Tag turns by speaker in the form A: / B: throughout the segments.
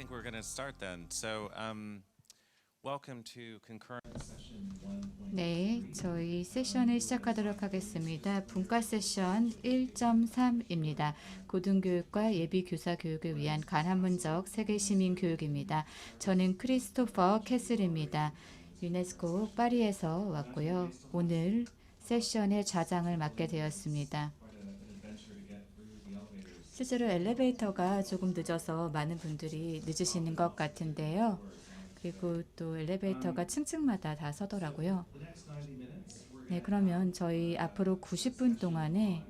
A: think we're going to start then. So, welcome to concurrent session 1.3.
B: 네, 저희 세션을 시작하도록 하겠습니다. 분과 세션 1.3입니다. 고등교육과 예비교사 교육을 위한 간한문적 세계 시민 교육입니다. 저는 크리스토퍼 캐슬입니다. 유네스코 파리에서 왔고요. 오늘 세션의 좌장을 맡게 되었습니다. 실제로 엘리베이터가 조금 늦어서 많은 분들이 늦으시는 것 같은데요. 그리고 또 엘리베이터가 층층마다 다 서더라고요. 네, 그러면 저희 앞으로 90분 동안에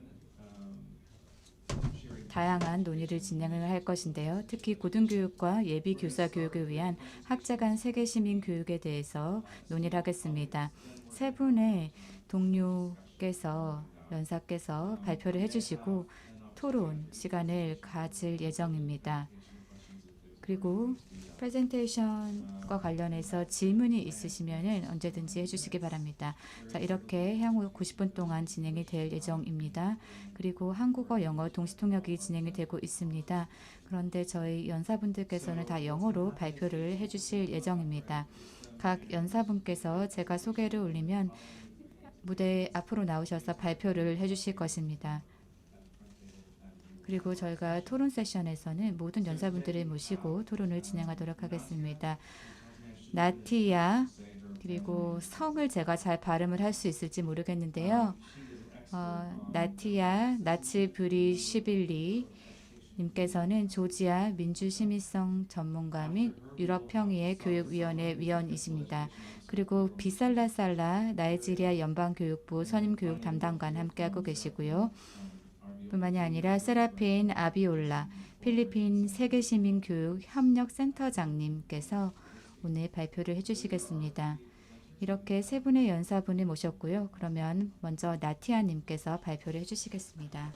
B: 다양한 논의를 진행을 할 것인데요. 특히 고등교육과 예비교사 교육을 위한 학자 간 세계 시민 교육에 대해서 논의를 하겠습니다. 세 분의 동료께서 연사께서 발표를 해주시고 토론 시간을 가질 예정입니다. 그리고 프레젠테이션과 관련해서 질문이 있으시면 언제든지 해주시기 바랍니다. 자, 이렇게 향후 90분 동안 진행이 될 예정입니다. 그리고 한국어, 영어 동시통역이 진행이 되고 있습니다. 그런데 저희 연사분들께서는 다 영어로 발표를 해주실 예정입니다. 각 연사분께서 제가 소개를 올리면 무대 앞으로 나오셔서 발표를 해주실 것입니다. 그리고 저희가 토론 세션에서는 모든 연사분들을 모시고 토론을 진행하도록 하겠습니다. 나티야, 그리고 성을 제가 잘 발음을 할 수 있을지 모르겠는데요. 나티야 나츠브리시빌리 님께서는 조지아 민주시민성 전문가 및 유럽평의회 교육위원회 위원이십니다. 그리고 비살라살라 나이지리아 연방교육부 선임교육 담당관 함께하고 계시고요. 뿐만이 아니라 세라핀 아비올라 필리핀 세계시민교육 협력센터장님께서 오늘 발표를 해주시겠습니다. 이렇게 세 분의 연사분을 모셨고요. 그러면 먼저 나티아님께서 발표를 해주시겠습니다.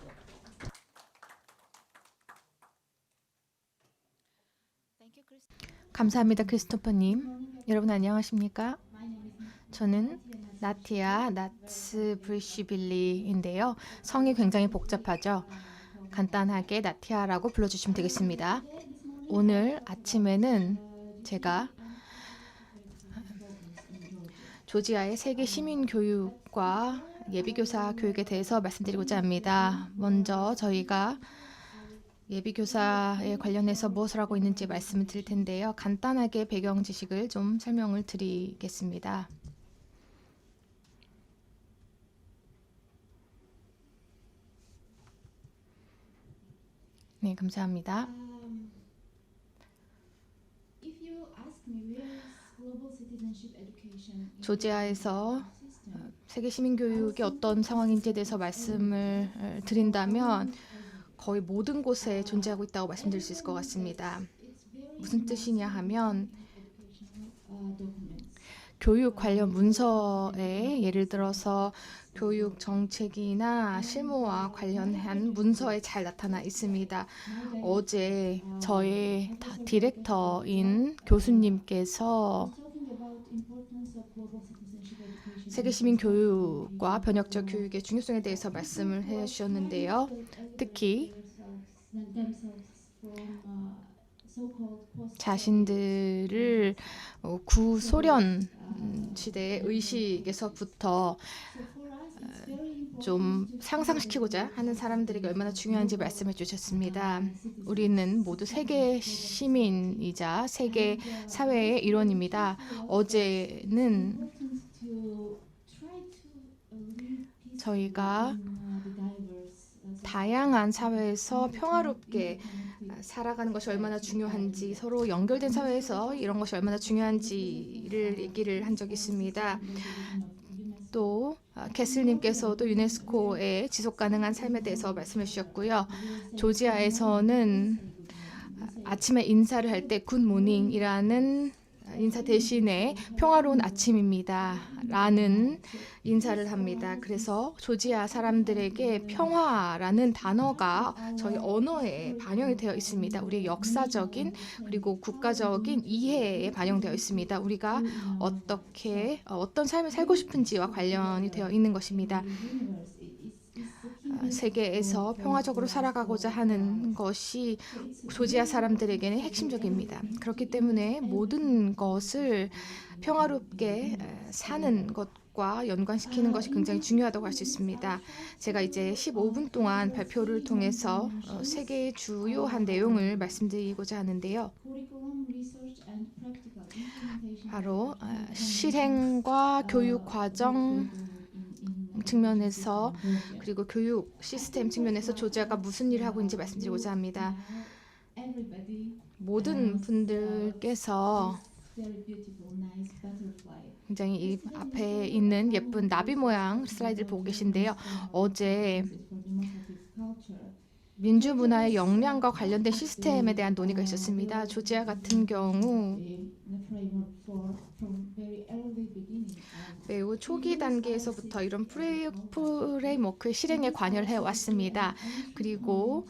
C: 감사합니다, 크리스토퍼님. 여러분 안녕하십니까? 저는 나티아 나츠브리시빌리인데요. 성이 굉장히 복잡하죠. 간단하게 나티아라고 불러주시면 되겠습니다. 오늘 아침에는 제가 조지아의 세계 시민 교육과 예비교사 교육에 대해서 말씀드리고자 합니다. 먼저 저희가 예비교사에 관련해서 무엇을 하고 있는지 말씀을 드릴 텐데요. 간단하게 배경 지식을 좀 설명을 드리겠습니다. 네, 감사합니다. 조지아에서 세계 시민 교육이 어떤 상황인지에 대해서 말씀을 드린다면 거의 모든 곳에 존재하고 있다고 말씀드릴 수 있을 것 같습니다. 무슨 뜻이냐 하면 교육 관련 문서에 예를 들어서 교육 정책이나 실무와 관련한 문서에 잘 나타나 있습니다. 어제 저의 디렉터인 교수님께서 세계시민 교육과 번역적 교육의 중요성에 대해서 말씀을 해주셨는데요. 특히 자신들을 구소련 시대의 의식에서부터 좀 상상시키고자 하는 사람들에게 얼마나 중요한지 말씀해 주셨습니다. 우리는 모두 세계 시민이자 세계 사회의 일원입니다. 어제는 저희가 다양한 사회에서 평화롭게 살아가는 것이 얼마나 중요한지, 서로 연결된 사회에서 이런 것이 얼마나 중요한지를 얘기를 한 적이 있습니다. 또 캐슬님께서도 유네스코의 지속가능한 삶에 대해서 말씀해 주셨고요. 조지아에서는 아침에 인사를 할 때 굿모닝이라는 인사 대신에 평화로운 아침입니다 라는 인사를 합니다. 그래서 조지아 사람들에게 평화라는 단어가 저희 언어에 반영이 되어 있습니다. 우리의 역사적인 그리고 국가적인 이해에 반영되어 있습니다. 우리가 어떤 삶을 살고 싶은지와 관련이 되어 있는 것입니다. 세계에서 평화적으로 살아가고자 하는 것이 조지아 사람들에게는 핵심적입니다. 그렇기 때문에 모든 것을 평화롭게 사는 것과 연관시키는 것이 굉장히 중요하다고 할 수 있습니다. 제가 이제 15분 동안 발표를 통해서 세 개의 주요한 내용을 말씀드리고자 하는데요. 바로 실행과 교육 과정 측면에서 그리고 교육 시스템 측면에서 조지아가 무슨 일을 하고 있는지 말씀드리고자 합니다. 모든 분들께서 굉장히 이 앞에 있는 예쁜 나비 모양 슬라이드를 보고 계신데요. 어제 민주 문화의 역량과 관련된 시스템에 대한 논의가 있었습니다. 조지아 같은 경우 매우 초기 단계에서부터 이런 프레임워크의 실행에 관여를 해왔습니다. 그리고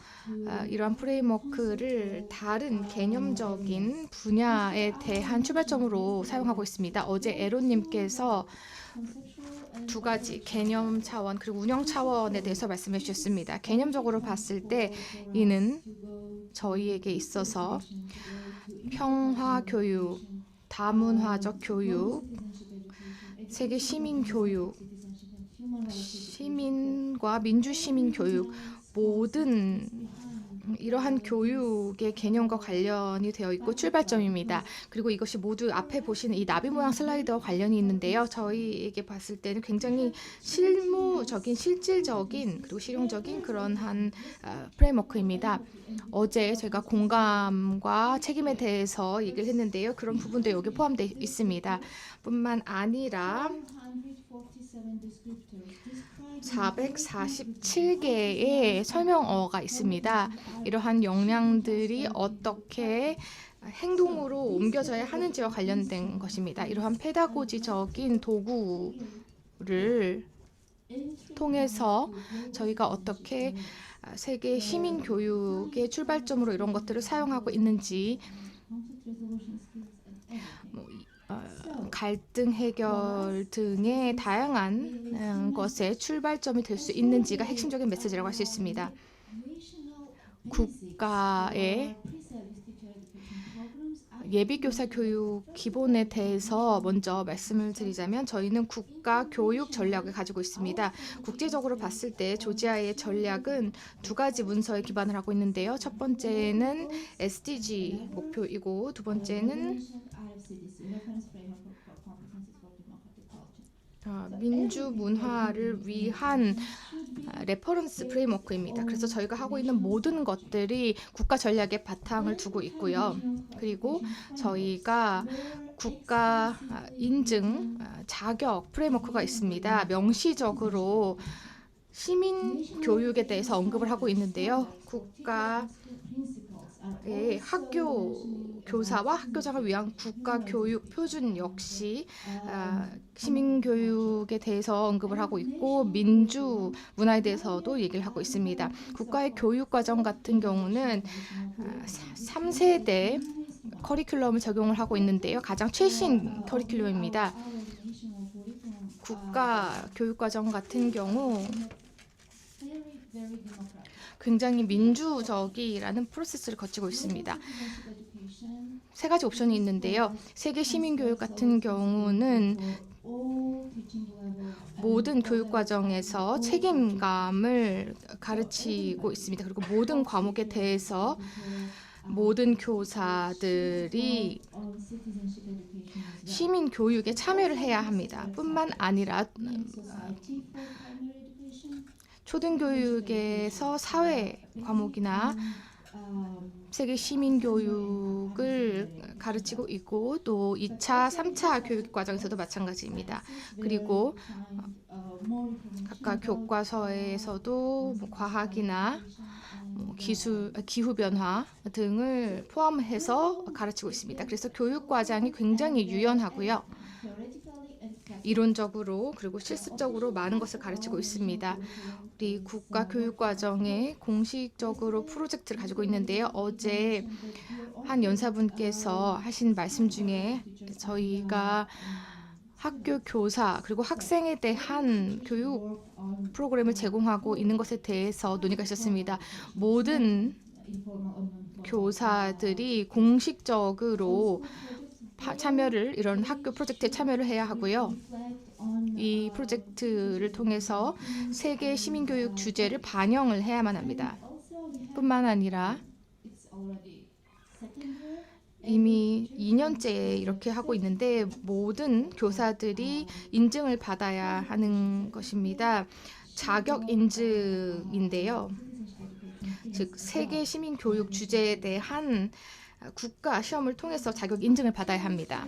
C: 이러한 프레임워크를 다른 개념적인 분야에 대한 출발점으로 사용하고 있습니다. 어제 에론님께서 두 가지 개념 차원 그리고 운영 차원에 대해서 말씀해 주셨습니다. 개념적으로 봤을 때 이는 저희에게 있어서 평화 교육, 다문화적 교육, 세계 시민 교육, 시민과 민주 시민 교육 모든 이러한 교육의 개념과 관련이 되어 있고 출발점입니다. 그리고 이것이 모두 앞에 보시는 이 나비 모양 슬라이드와 관련이 있는데요. 저희에게 봤을 때는 굉장히 실무적인, 실질적인 그리고 실용적인 그런 한 프레임워크입니다. 어제 제가 공감과 책임에 대해서 얘기를 했는데요. 그런 부분도 여기 포함되어 있습니다. 뿐만 아니라 447개의 설명어가 있습니다. 이러한 역량들이 어떻게 행동으로 옮겨져야 하는지와 관련된 것입니다. 이러한 페다고지적인 도구를 통해서 저희가 어떻게 세계 시민 교육의 출발점으로 이런 것들을 사용하고 있는지 갈등 해결 등의 다양한 것의 출발점이 될 수 있는지가 핵심적인 메시지라고 할 수 있습니다. 국가의 예비교사 교육 기본에 대해서 먼저 말씀을 드리자면 저희는 국가 교육 전략을 가지고 있습니다. 국제적으로 봤을 때 조지아의 전략은 두 가지 문서에 기반을 하고 있는데요. 첫 번째는 SDG 목표이고 두 번째는 민주 문화를 위한 레퍼런스 프레임워크입니다. 그래서 저희가 하고 있는 모든 것들이 국가 전략의 바탕을 두고 있고요. 그리고 저희가 국가 인증 자격 프레임워크가 있습니다. 명시적으로 시민 교육에 대해서 언급을 하고 있는데요. 국가의 학교 교사와 학교장을 위한 국가 교육 표준 역시 시민 교육에 대해서 언급을 하고 있고 민주 문화에 대해서도 얘기를 하고 있습니다. 국가의 교육 과정 같은 경우는 3세대 커리큘럼을 적용을 하고 있는데요. 가장 최신 커리큘럼입니다. 국가 교육 과정 같은 경우 굉장히 민주적이라는 프로세스를 거치고 있습니다. 세 가지 옵션이 있는데요. 세계 시민교육 같은 경우는 모든 교육 과정에서 책임감을 가르치고 있습니다. 그리고 모든 과목에 대해서 모든 교사들이 시민 교육에 참여를 해야 합니다. 뿐만 아니라 초등교육에서 사회 과목이나 세계 시민 교육을 가르치고 있고 또 2차, 3차 교육 과정에서도 마찬가지입니다. 그리고 각각 교과서에서도 과학이나 기술, 기후 변화 등을 포함해서 가르치고 있습니다. 그래서 교육 과정이 굉장히 유연하고요. 이론적으로 그리고 실습적으로 많은 것을 가르치고 있습니다. 우리 국가 교육 과정에 공식적으로 프로젝트를 가지고 있는데요. 어제 한 연사분께서 하신 말씀 중에 저희가 학교 교사 그리고 학생에 대한 교육 프로그램을 제공하고 있는 것에 대해서 논의가 있었습니다. 모든 교사들이 공식적으로 참여를 이런 학교 프로젝트에 참여를 해야 하고요. 이 프로젝트를 통해서 세계 시민교육 주제를 반영을 해야만 합니다. 뿐만 아니라 이미 2년째 이렇게 하고 있는데 모든 교사들이 인증을 받아야 하는 것입니다. 자격 인증인데요. 즉 세계 시민 교육 주제에 대한 국가 시험을 통해서 자격 인증을 받아야 합니다.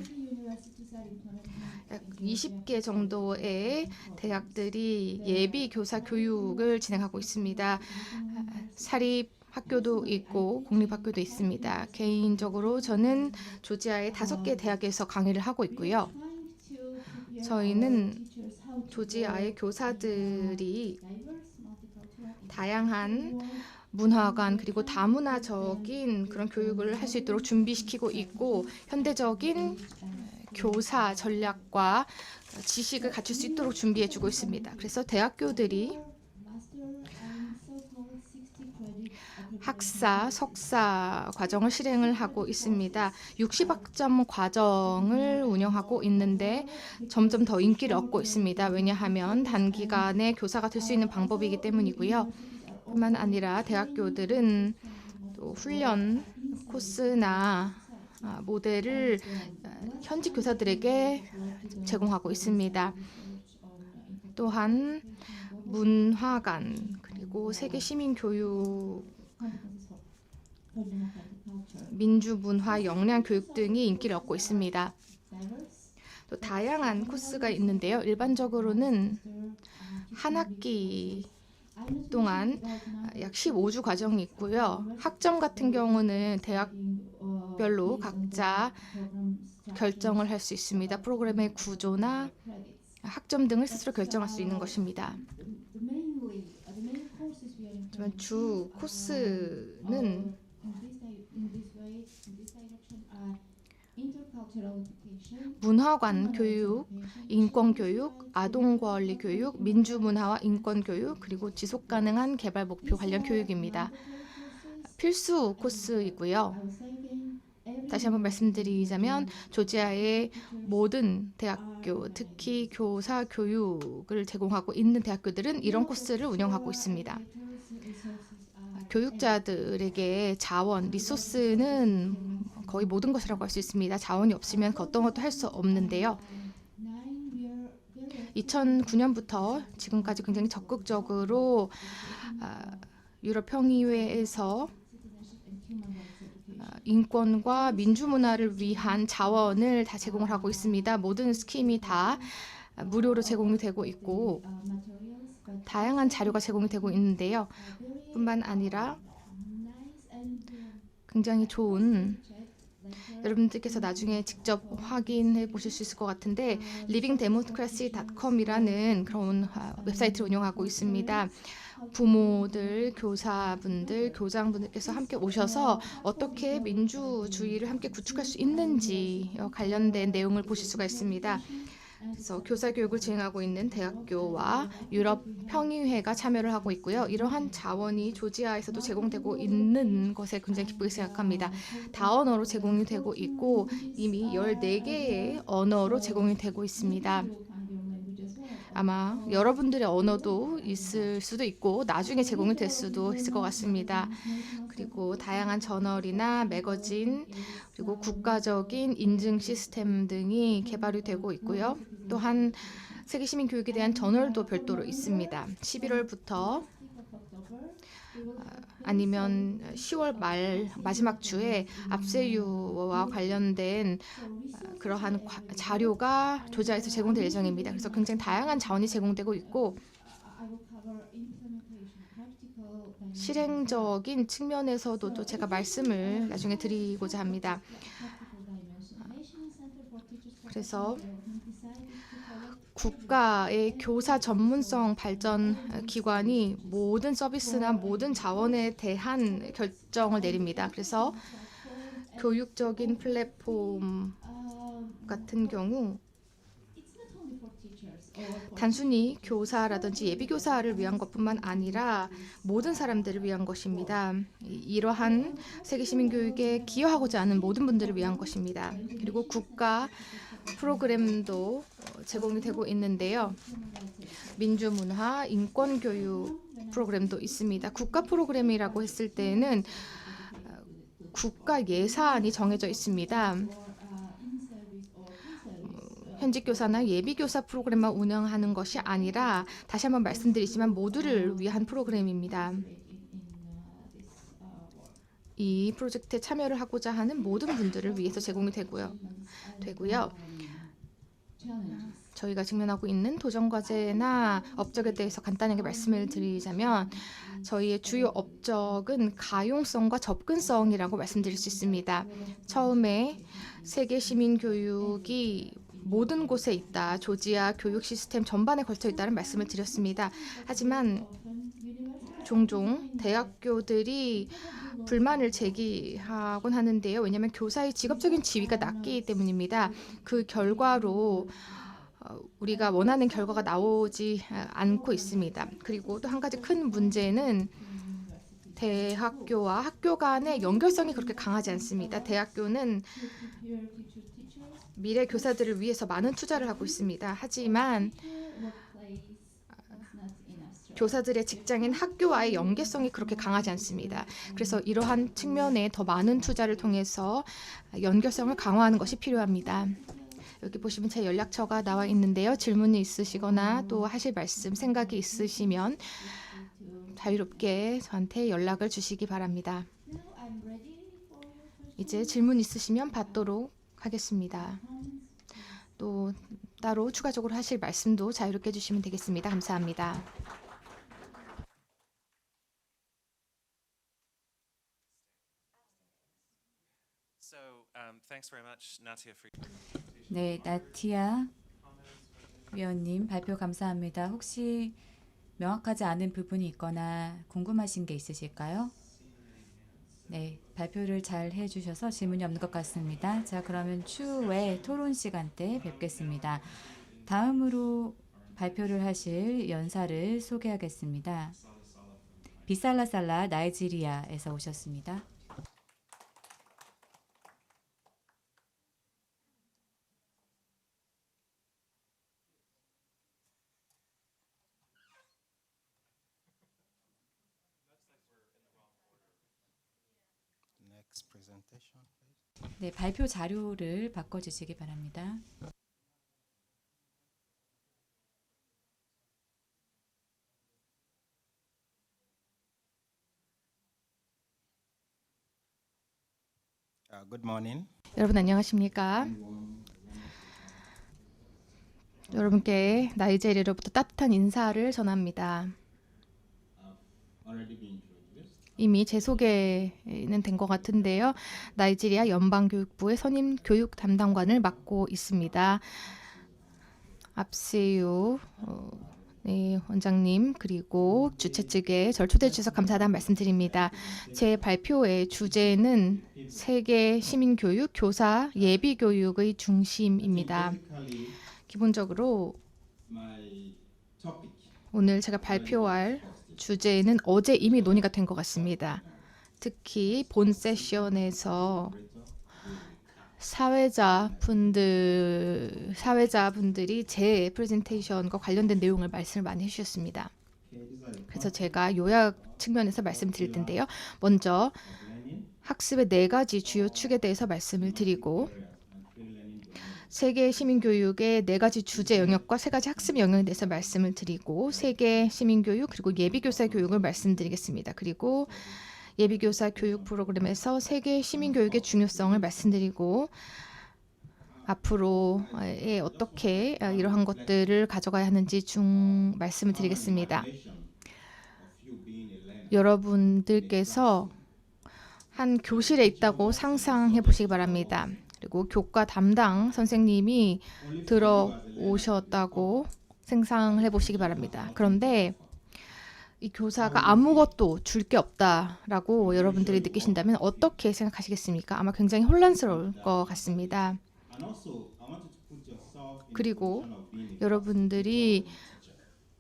C: 약 20개 정도의 대학들이 예비 교사 교육을 진행하고 있습니다. 사립 학교도 있고 공립학교도 있습니다. 개인적으로 저는 조지아의 5개 대학에서 강의를 하고 있고요. 저희는 조지아의 교사들이 다양한 문화관 그리고 다문화적인 그런 교육을 할 수 있도록 준비시키고 있고 현대적인 교사 전략과 지식을 갖출 수 있도록 준비해주고 있습니다. 그래서 대학교들이 학사, 석사 과정을 실행을 하고 있습니다. 60학점 과정을 운영하고 있는데 점점 더 인기를 얻고 있습니다. 왜냐하면 단기간에 교사가 될 수 있는 방법이기 때문이고요. 뿐만 아니라 대학교들은 또 훈련 코스나 모델을 현직 교사들에게 제공하고 있습니다. 또한 문화관 그리고 세계 시민 교육 민주문화 역량 교육 등이 인기를 얻고 있습니다. 또 다양한 코스가 있는데요. 일반적으로는 한 학기 동안 약 15주 과정이 있고요. 학점 같은 경우는 대학별로 각자 결정을 할 수 있습니다. 프로그램의 구조나 학점 등을 스스로 결정할 수 있는 것입니다. 하지만 주 코스는 문화관 교육, 인권 교육, 아동 권리 교육, 민주문화와 인권 교육, 그리고 지속 가능한 개발 목표 관련 교육입니다. 필수 코스이고요. 다시 한번 말씀드리자면 조지아의 모든 대학교, 특히 교사 교육을 제공하고 있는 대학교들은 이런 코스를 운영하고 있습니다. 교육자들에게 자원, 리소스는 거의 모든 것이라고 할 수 있습니다. 자원이 없으면 어떤 것도 할 수 없는데요. 2009년부터 지금까지 굉장히 적극적으로 유럽 평의회에서 인권과 민주문화를 위한 자원을 다 제공을 하고 있습니다. 모든 스킴이 다 무료로 제공이 되고 있고 다양한 자료가 제공이 되고 있는데요. 뿐만 아니라 굉장히 좋은 여러분들께서 나중에 직접 확인해 보실 수 있을 것 같은데 livingdemocracy.com이라는 그런 웹사이트를 운영하고 있습니다. 부모들, 교사분들, 교장분들께서 함께 오셔서 어떻게 민주주의를 함께 구축할 수 있는지 관련된 내용을 보실 수가 있습니다. 그래서 교사 교육을 진행하고 있는 대학교와 유럽 평의회가 참여를 하고 있고요. 이러한 자원이 조지아에서도 제공되고 있는 것에 굉장히 기쁘게 생각합니다. 다언어로 제공이 되고 있고 이미 14개의 언어로 제공이 되고 있습니다. 아마 여러분들의 언어도 있을 수도 있고 나중에 제공이 될 수도 있을 것 같습니다. 그리고 다양한 저널이나 매거진 그리고 국가적인 인증 시스템 등이 개발이 되고 있고요. 또한 세계 시민 교육에 대한 저널도 별도로 있습니다. 11월부터 아니면 10월 마지막 주에 압세유와 관련된 그러한 자료가 조지아에서 제공될 예정입니다. 그래서 굉장히 다양한 자원이 제공되고 있고 실행적인 측면에서도 또 제가 말씀을 나중에 드리고자 합니다. 그래서 국가의 교사 전문성 발전 기관이 모든 서비스나 모든 자원에 대한 결정을 내립니다. 그래서 교육적인 플랫폼 같은 경우 단순히 교사라든지 예비교사를 위한 것뿐만 아니라 모든 사람들을 위한 것입니다. 이러한 세계시민교육에 기여하고자 하는 모든 분들을 위한 것입니다. 그리고 국가 프로그램도 제공이 되고 있는데요. 민주문화, 인권교육 프로그램도 있습니다. 국가 프로그램이라고 했을 때는 국가 예산이 정해져 있습니다. 현직 교사나 예비 교사 프로그램만 운영하는 것이 아니라 다시 한번 말씀드리지만 모두를 위한 프로그램입니다. 이 프로젝트에 참여를 하고자 하는 모든 분들을 위해서 제공이 되고요. 저희가 직면하고 있는 도전 과제나 업적에 대해서 간단하게 말씀을 드리자면 저희의 주요 업적은 가용성과 접근성이라고 말씀드릴 수 있습니다. 처음에 세계 시민 교육이 모든 곳에 있다. 조지아 교육 시스템 전반에 걸쳐 있다는 말씀을 드렸습니다. 하지만 종종 대학교들이 불만을 제기하곤 하는데요. 왜냐하면 교사의 직업적인 지위가 낮기 때문입니다. 그 결과로 우리가 원하는 결과가 나오지 않고 있습니다. 그리고 또 한 가지 큰 문제는 대학교와 학교 간의 연결성이 그렇게 강하지 않습니다. 대학교는 미래 교사들을 위해서 많은 투자를 하고 있습니다. 하지만 교사들의 직장인 학교와의 연계성이 그렇게 강하지 않습니다. 그래서 이러한 측면에 더 많은 투자를 통해서 연결성을 강화하는 것이 필요합니다. 여기 보시면 제 연락처가 나와 있는데요. 질문이 있으시거나 또 하실 말씀, 생각이 있으시면 자유롭게 저한테 연락을 주시기 바랍니다. 이제 질문 있으시면 받도록 하겠습니다. 또 따로 추가적으로 하실 말씀도 자유롭게 해주시면 되겠습니다. 감사합니다.
A: Thanks very much, Natia, for
B: 네, 나티아 위원님 발표 감사합니다. 혹시 명확하지 않은 부분이 있거나 궁금하신 게 있으실까요? 네, 발표를 잘 해주셔서 질문이 없는 것 같습니다. 자, 그러면 추후에 토론 시간 때 뵙겠습니다. 다음으로 발표를 하실 연사를 소개하겠습니다. 비살라살라 나이지리아에서 오셨습니다.
D: Next presentation, please.
B: 네, 발표 자료를 바꿔주시기 바랍니다.
D: Good morning.
C: 여러분 안녕하십니까? 여러분께 나이지리아로부터 따뜻한 인사를 전합니다.
D: Already been introduced.
C: 이미 제 소개는 된 것 같은데요. 나이지리아 연방교육부의 선임 교육 담당관을 맡고 있습니다. 압세요 네, 원장님 그리고 주최 측에 절 초대해 주셔서 감사하다는 말씀드립니다. 제 발표의 주제는 세계 시민교육, 교사, 예비교육의 중심입니다.
D: Basically,
C: 기본적으로
D: my topic
C: 오늘 제가 발표할 주제는 어제 이미 논의가 된 것 같습니다. 특히 본 세션에서 사회자분들이 제 프레젠테이션과 관련된 내용을 말씀을 많이 해주셨습니다. 그래서 제가 요약 측면에서 말씀드릴 텐데요. 먼저 학습의 4가지 주요 축에 대해서 말씀을 드리고 세계 시민교육의 4가지 주제 영역과 3가지 학습 영역에 대해서 말씀을 드리고 세계 시민교육 그리고 예비교사 교육을 말씀드리겠습니다. 그리고 예비교사 교육 프로그램에서 세계 시민교육의 중요성을 말씀드리고 앞으로 어떻게 이러한 것들을 가져가야 하는지 말씀을 드리겠습니다. 여러분들께서 한 교실에 있다고 상상해 보시기 바랍니다. 그리고 교과 담당 선생님이 들어오셨다고 상상해 보시기 바랍니다. 그런데 이 교사가 아무것도 줄 게 없다라고 여러분들이 느끼신다면 어떻게 생각하시겠습니까? 아마 굉장히 혼란스러울 것 같습니다.
D: and also I want you to put yourself
C: 그리고 여러분들이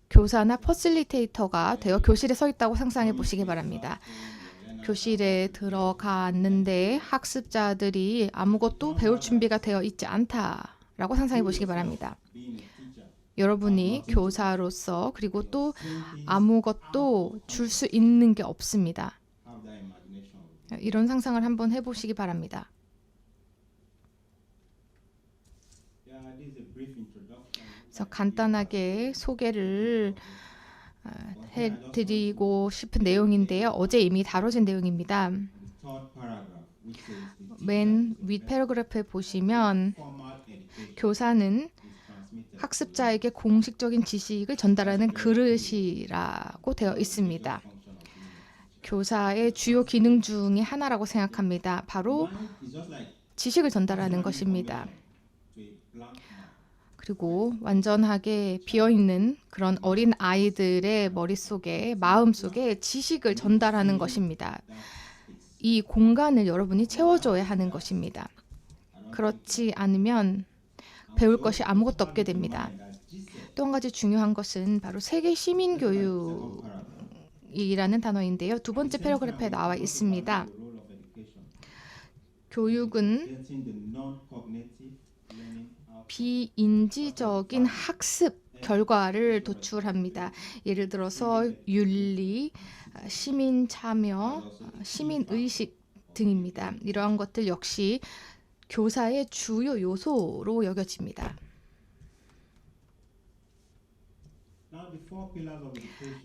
C: 교사나 퍼실리테이터가 되어 교실에 서 있다고 상상해 보시기 바랍니다. 교실에 들어갔는데 학습자들이 아무것도 배울 준비가 되어 있지 않다라고 상상해 보시기 바랍니다. 여러분이 교사로서 그리고 또 아무것도 줄 수 있는 게 없습니다. 이런 상상을 한번 해보시기 바랍니다. 그래서 간단하게 소개를 해드리고 싶은 내용인데요. 어제 이미 다뤄진 내용입니다. 맨 윗 패러그래프에 보시면 교사는 학습자에게 공식적인 지식을 전달하는 그릇이라고 되어 있습니다. 교사의 주요 기능 중의 하나라고 생각합니다. 바로 지식을 전달하는 것입니다. 그리고 완전하게 비어있는 그런 어린 아이들의 머릿속에, 마음속에 지식을 전달하는 것입니다. 이 공간을 여러분이 채워줘야 하는 것입니다. 그렇지 않으면 배울 것이 아무것도 없게 됩니다. 또 한 가지 중요한 것은 바로 세계 시민 교육이라는 단어인데요. 두 번째 패러그래프에 나와 있습니다. 교육은 비인지적인 학습 결과를 도출합니다. 예를 들어서 윤리, 시민 참여, 시민 의식 등입니다. 이러한 것들 역시 교사의 주요 요소로 여겨집니다.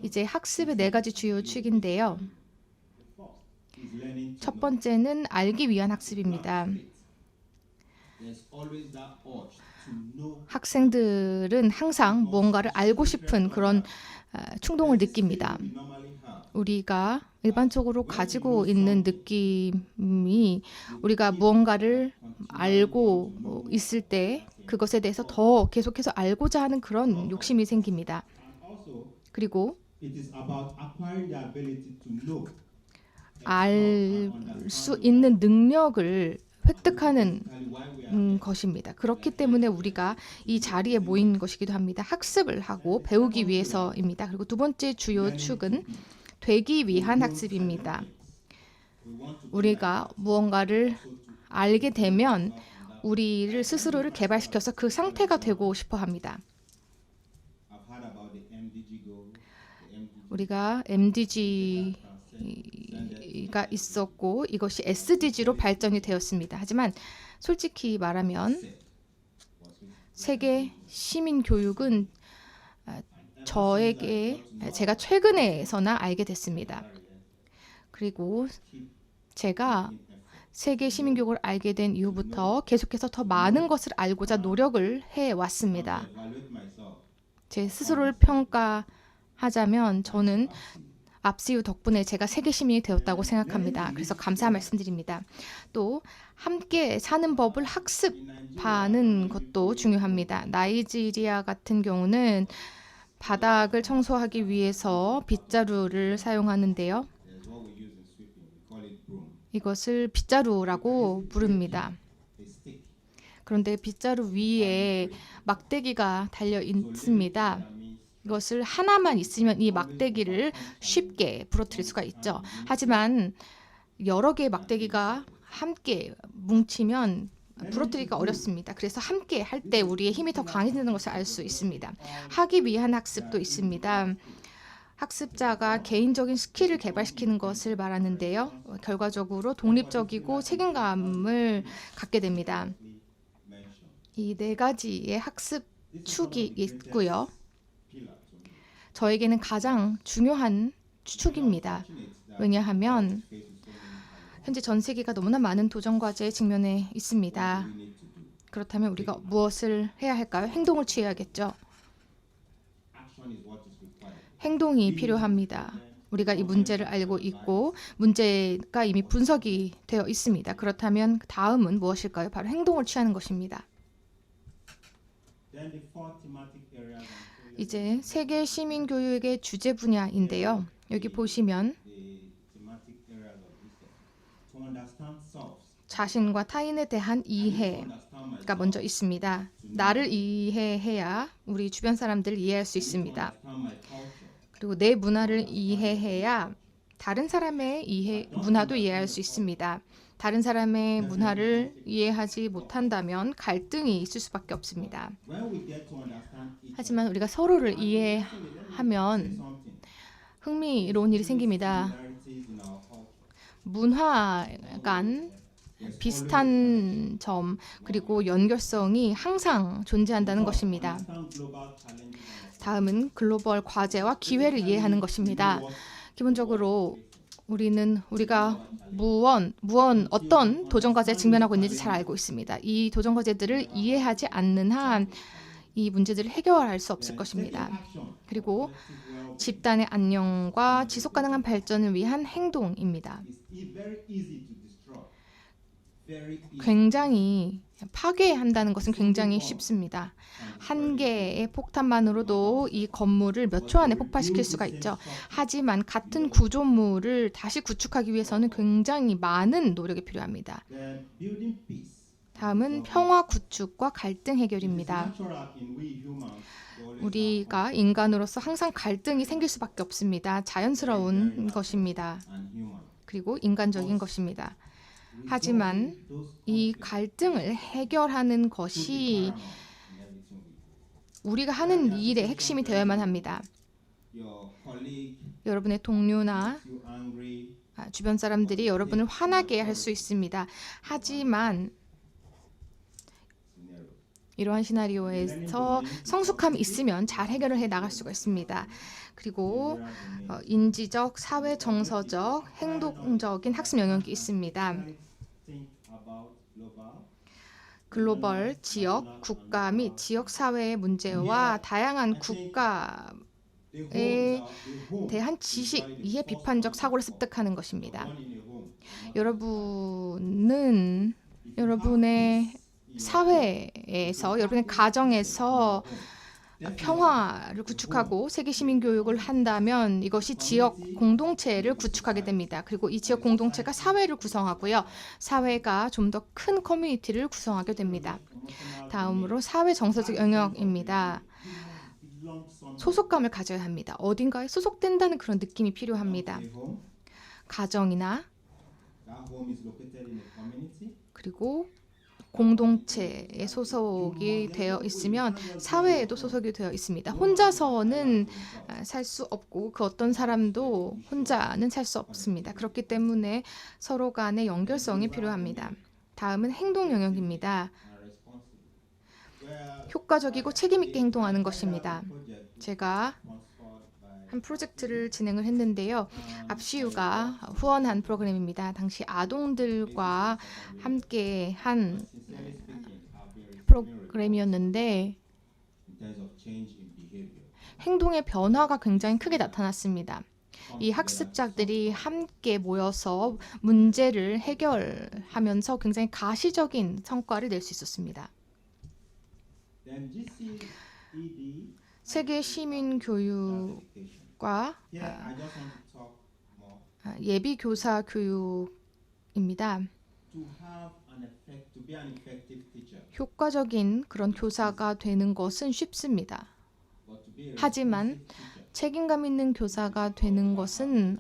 C: 이제 학습의 4가지 주요 축인데요. 첫 번째는 알기 위한 학습입니다. 학생들은 항상 무언가를 알고 싶은 그런 충동을 느낍니다. 우리가 일반적으로 가지고 있는 느낌이 우리가 무언가를 알고 있을 때 그것에 대해서 더 계속해서 알고자 하는 그런 욕심이 생깁니다. 그리고 알 수 있는 능력을 획득하는 것입니다. 그렇기 때문에 우리가 이 자리에 모인 것이기도 합니다. 학습을 하고 배우기 위해서입니다. 그리고 두 번째 주요 축은 되기 위한 학습입니다. 우리가 무언가를 알게 되면 우리를 스스로를 개발시켜서 그 상태가 되고 싶어 합니다. 우리가 MDG가 있었고 이것이 SDG로 발전이 되었습니다. 하지만 솔직히 말하면 세계 시민 교육은 제가 최근에서나 알게 됐습니다. 그리고 제가 세계 시민 교육을 알게 된 이후부터 계속해서 더 많은 것을 알고자 노력을 해왔습니다. 제 스스로를 평가하자면 저는 압시우 덕분에 제가 세계 시민이 되었다고 생각합니다. 그래서 감사한 말씀드립니다. 또 함께 사는 법을 학습하는 것도 중요합니다. 나이지리아 같은 경우는 바닥을 청소하기 위해서 빗자루를 사용하는데요. 이것을 빗자루라고 부릅니다. 그런데 빗자루 위에 막대기가 달려 있습니다. 이것을 하나만 있으면 이 막대기를 쉽게 부러뜨릴 수가 있죠. 하지만 여러 개의 막대기가 함께 뭉치면 부러뜨리기가 어렵습니다. 그래서 함께 할 때 우리의 힘이 더 강해지는 것을 알 수 있습니다. 하기 위한 학습도 있습니다. 학습자가 개인적인 스킬을 개발시키는 것을 말하는데요. 결과적으로 독립적이고 책임감을 갖게 됩니다. 이 4가지의 학습 축이 있고요. 저에게는 가장 중요한 축입니다. 왜냐하면 현재 전 세계가 너무나 많은 도전 과제에 직면해 있습니다. 그렇다면 우리가 무엇을 해야 할까요? 행동을 취해야겠죠. 행동이 필요합니다. 우리가 이 문제를 알고 있고 문제가 이미 분석이 되어 있습니다. 그렇다면 다음은 무엇일까요? 바로 행동을 취하는 것입니다. 이제 세계 시민 교육의 주제 분야인데요. 여기 보시면 자신과 타인에 대한 이해가 먼저 있습니다. 나를 이해해야 우리 주변 사람들을 이해할 수 있습니다. 그리고 내 문화를 이해해야 다른 사람의 문화도 이해할 수 있습니다. 다른 사람의 문화를 이해하지 못한다면 갈등이 있을 수밖에 없습니다. 하지만 우리가 서로를 이해하면 흥미로운 일이 생깁니다. 문화 간 비슷한 점 그리고 연결성이 항상 존재한다는 것입니다. 다음은 글로벌 과제와 기회를 이해하는 것입니다. 기본적으로 우리가 어떤 도전 과제에 직면하고 있는지 잘 알고 있습니다. 이 도전 과제들을 이해하지 않는 한 이 문제들을 해결할 수 없을 것입니다. 그리고 집단의 안녕과 지속 가능한 발전을 위한 행동입니다. 굉장히 파괴한다는 것은 굉장히 쉽습니다. 한 개의 폭탄만으로도 이 건물을 몇 초 안에 폭파시킬 수가 있죠. 하지만 같은 구조물을 다시 구축하기 위해서는 굉장히 많은 노력이 필요합니다. 다음은 평화 구축과 갈등 해결입니다. 우리가 인간으로서 항상 갈등이 생길 수밖에 없습니다. 자연스러운 것입니다. 그리고 인간적인 것입니다. 하지만 이 갈등을 해결하는 것이 우리가 하는 일의 핵심이 되어야만 합니다. 여러분의 동료나 주변 사람들이 여러분을 화나게 할 수 있습니다. 하지만 이러한 시나리오에서 성숙함이 있으면 잘 해결을 해 나갈 수가 있습니다. 그리고 인지적, 사회 정서적, 행동적인 학습 영역이 있습니다. 글로벌, 지역, 국가 및 지역 사회의 문제와 다양한 국가에 대한 지식, 이해 비판적 사고를 습득하는 것입니다. 여러분은 여러분의 사회에서, 여러분의 가정에서 평화를 구축하고 세계 시민 교육을 한다면 이것이 지역 공동체를 구축하게 됩니다. 그리고 이 지역 공동체가 사회를 구성하고요. 사회가 좀 더 큰 커뮤니티를 구성하게 됩니다. 다음으로 사회 정서적 영역입니다. 소속감을 가져야 합니다. 어딘가에 소속된다는 그런 느낌이 필요합니다. 가정이나 그리고 공동체에 소속이 되어 있으면 사회에도 소속이 되어 있습니다. 혼자서는 살 수 없고 그 어떤 사람도 혼자는 살 수 없습니다. 그렇기 때문에 서로 간의 연결성이 필요합니다. 다음은 행동 영역입니다. 효과적이고 책임 있게 행동하는 것입니다. 제가 한 프로젝트를 진행을 했는데요. 압시유가 후원한 프로그램입니다. 당시 아동들과 함께 한 프로그램이었는데 행동의 변화가 굉장히 크게 나타났습니다. 이 학습자들이 함께 모여서 문제를 해결하면서 굉장히 가시적인 성과를 낼 수 있었습니다. 세계 시민 교육과 예비 교사 교육입니다. 효과적인 그런 교사가 되는 것은 쉽습니다. 하지만 책임감 있는 교사가 되는 것은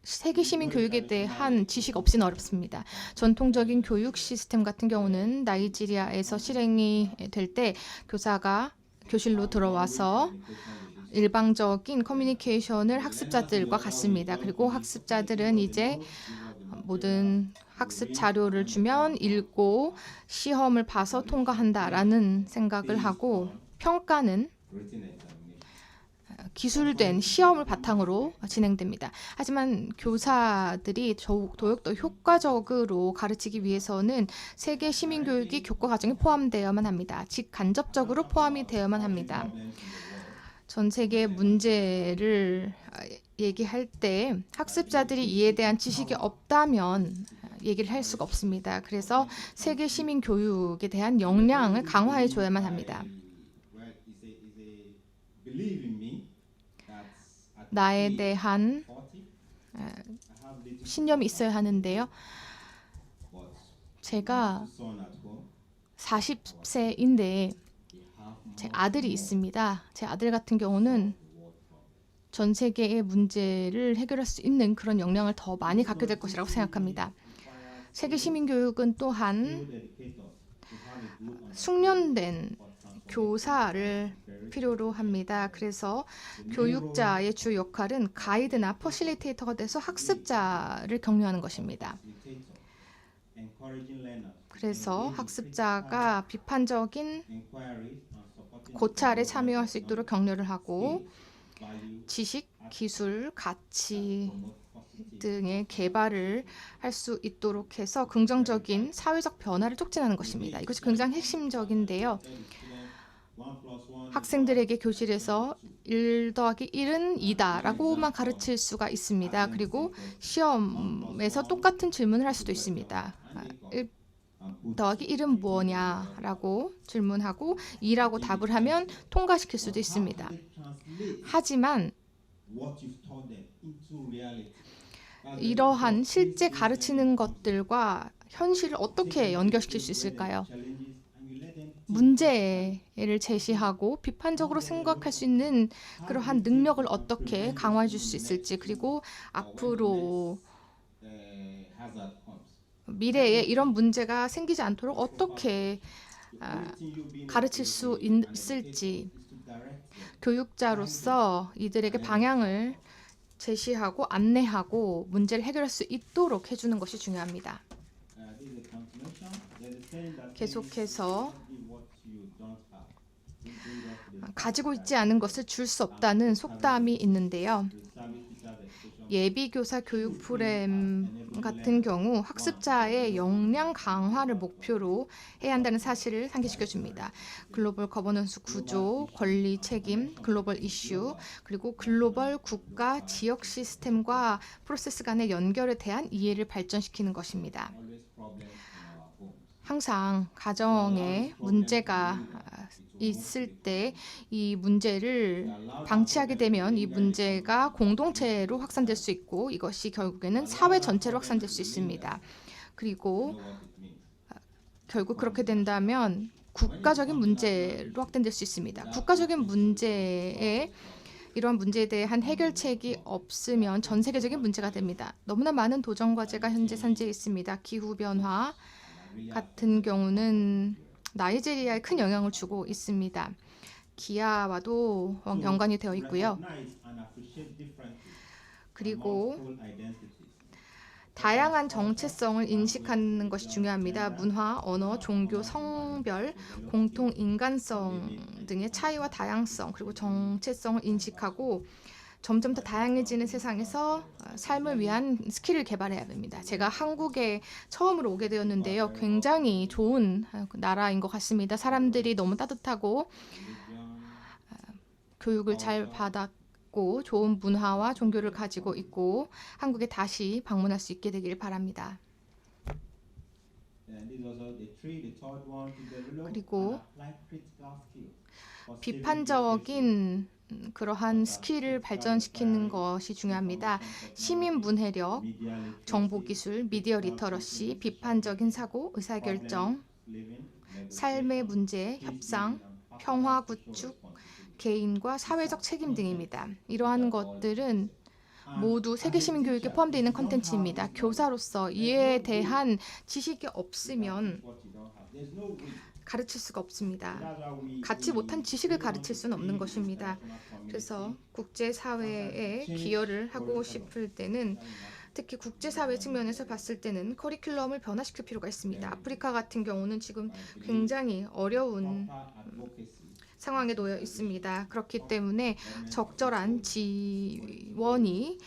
C: 세계 시민 교육에 대한 지식 없이는 어렵습니다. 전통적인 교육 시스템 같은 경우는 나이지리아에서 실행이 될 때 교사가 교실로 들어와서 일방적인 커뮤니케이션을 학습자들과 갖습니다. 그리고 학습자들은 이제 모든 학습 자료를 주면 읽고 시험을 봐서 통과한다라는 생각을 하고 평가는 기술된 시험을 바탕으로 진행됩니다. 하지만 교사들이 더욱더 효과적으로 가르치기 위해서는 세계 시민교육이 교과 과정에 포함되어야만 합니다. 직간접적으로 포함이 되어야만 합니다. 전 세계 문제를 얘기할 때 학습자들이 이에 대한 지식이 없다면 얘기를 할 수가 없습니다. 그래서 세계 시민교육에 대한 역량을 강화해 줘야만 합니다. 나에 대한 신념이 있어야 하는데요. 제가
D: son at home.
C: 40세인데 제 아들이 있습니다. 제 아들 같은 경우는 전 세계의 문제를 해결할 수 있는 그런 역량을 더 많이 갖게 될 것이라고 생각합니다. 세계 시민 교육은 또한
D: Field educators to have a good
C: 숙련된 교사를 필요로 합니다. 그래서 교육자의 주 역할은 가이드나 퍼실리테이터가 돼서 학습자를 격려하는 것입니다.
D: facilitator, encouraging learners,
C: 그래서 학습자가 비판적인
D: inquiries and supporting
C: 고찰에 참여할 수 있도록 격려를 하고
D: value,
C: 지식, 기술, 가치
D: promote positive
C: 등의 개발을 할 수 있도록 해서 긍정적인 사회적 변화를 촉진하는 것입니다. 이것이 굉장히 핵심적인데요. 학생들에게 교실에서 1 더하기 1은 2다라고만 가르칠 수가 있습니다. 그리고 시험에서 똑같은 질문을 할 수도 있습니다. 1 더하기 1은 뭐냐라고 질문하고 2라고 답을 하면 통과시킬 수도 있습니다.
D: translate
C: 하지만
D: what you've taught them into reality.
C: 이러한 실제 가르치는 것들과 현실을 어떻게 연결시킬 수 있을까요?
D: Challenges and you let them
C: 문제를 제시하고 비판적으로 생각할 수 있는 그러한 능력을 어떻게 강화해 줄 수 있을지, 그리고 앞으로
D: hazard comes.
C: 미래에 이런 문제가 생기지 않도록 어떻게 가르칠 수 있을지, 교육자로서 이들에게 방향을 제시하고 안내하고 문제를 해결할 수 있도록 해주는 것이 중요합니다.
D: This is a continuation. There's a saying that
C: 계속해서
D: give what you don't have. This brings us to the
C: 가지고 있지 않은 것을 줄 수 없다는 속담이 있는데요.
D: service teachers education.
C: 예비교사 교육 프로그램 같은 경우 학습자의 역량 강화를 목표로 해야 한다는 사실을 상기시켜 줍니다. 글로벌 거버넌스 구조, 권리 책임, 글로벌 이슈, 그리고 글로벌 국가 지역 시스템과 프로세스 간의 연결에 대한 이해를 발전시키는 것입니다.
D: Always problems in our homes.
C: 항상 가정에 문제가 있을 때 이 문제를 방치하게 되면 이 문제가 공동체로 확산될 수 있고 이것이 결국에는 사회 전체로 확산될 수 있습니다. 그리고
D: Know what it means.
C: 결국 그렇게 된다면 국가적인 문제로 확대될 수 있습니다. 국가적인 문제에 이러한 문제에 대한 해결책이 없으면 전 세계적인 문제가 됩니다. 너무나 많은 도전 과제가 현재 산재해 있습니다. 기후 변화 같은 경우는 나이지리아에 큰 영향을 주고 있습니다. 기아와도 연관이 되어 있고요.
D: Recognize and appreciate differences
C: 그리고
D: and identities.
C: 다양한 정체성을 인식하는 것이 중요합니다. 문화, 언어, 종교, 성별, 공통 인간성 등의 차이와 다양성, 그리고 정체성을 인식하고 점점 더 다양해지는 세상에서 삶을 위한 스킬을 개발해야 됩니다. 제가 한국에 처음으로 오게 되었는데요. 굉장히 좋은 나라인 것 같습니다. 사람들이 너무 따뜻하고 교육을 잘 받았고 좋은 문화와 종교를 가지고 있고 한국에 다시 방문할 수 있게 되길 바랍니다.
D: And this is also the third one to develop
C: 그리고
D: and apply critical skills for saving
C: 비판적인 그러한 스킬을 발전시키는 것이 중요합니다. 시민 문해력,
D: media literacy,
C: 정보 기술, 미디어 리터러시, 비판적인 사고, 의사결정,
D: living,
C: 삶의 문제, 협상, 평화 구축, 개인과 사회적 책임 등입니다. 이러한 것들은 모두 세계 시민 교육에 포함되어 있는 컨텐츠입니다. 교사로서 이에 대한 지식이 없으면
D: what you don't have. There's no way.
C: 가르칠 수가 없습니다.
D: That's why we
C: 갖지 못한 지식을 가르칠 수는 없는 것입니다. 그래서 국제사회에 기여를 하고 싶을 때는 특히 국제사회 측면에서 봤을 때는 커리큘럼을 변화시킬 필요가 있습니다. 아프리카 같은 경우는 지금 굉장히 어려운
D: advocacy
C: 상황에 놓여 있습니다. 그렇기 때문에 적절한 지원이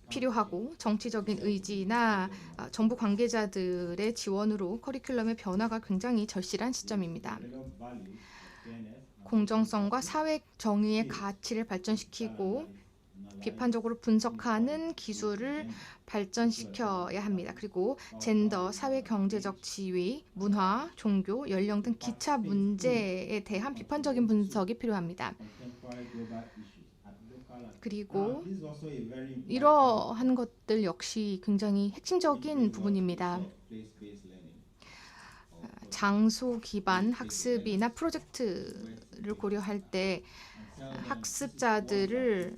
C: 필요하고 정치적인 의지나 정부 관계자들의 지원으로 커리큘럼의 변화가 굉장히 절실한 시점입니다.
D: develop values, fairness,
C: 공정성과 사회 정의의 가치를 발전시키고 비판적으로 분석하는 기술을 발전시켜야 합니다. 그리고 젠더, 사회 경제적 지위, 문화, 종교, 연령 등 기차 문제에 대한 비판적인 분석이 필요합니다.
D: contemporary global issues at local and
C: 그리고
D: this is also a very important
C: 이러한 것들 역시 굉장히 핵심적인 부분입니다.
D: place-based learning.
C: 장소 기반 학습이나 프로젝트를 고려할 때 학습자들을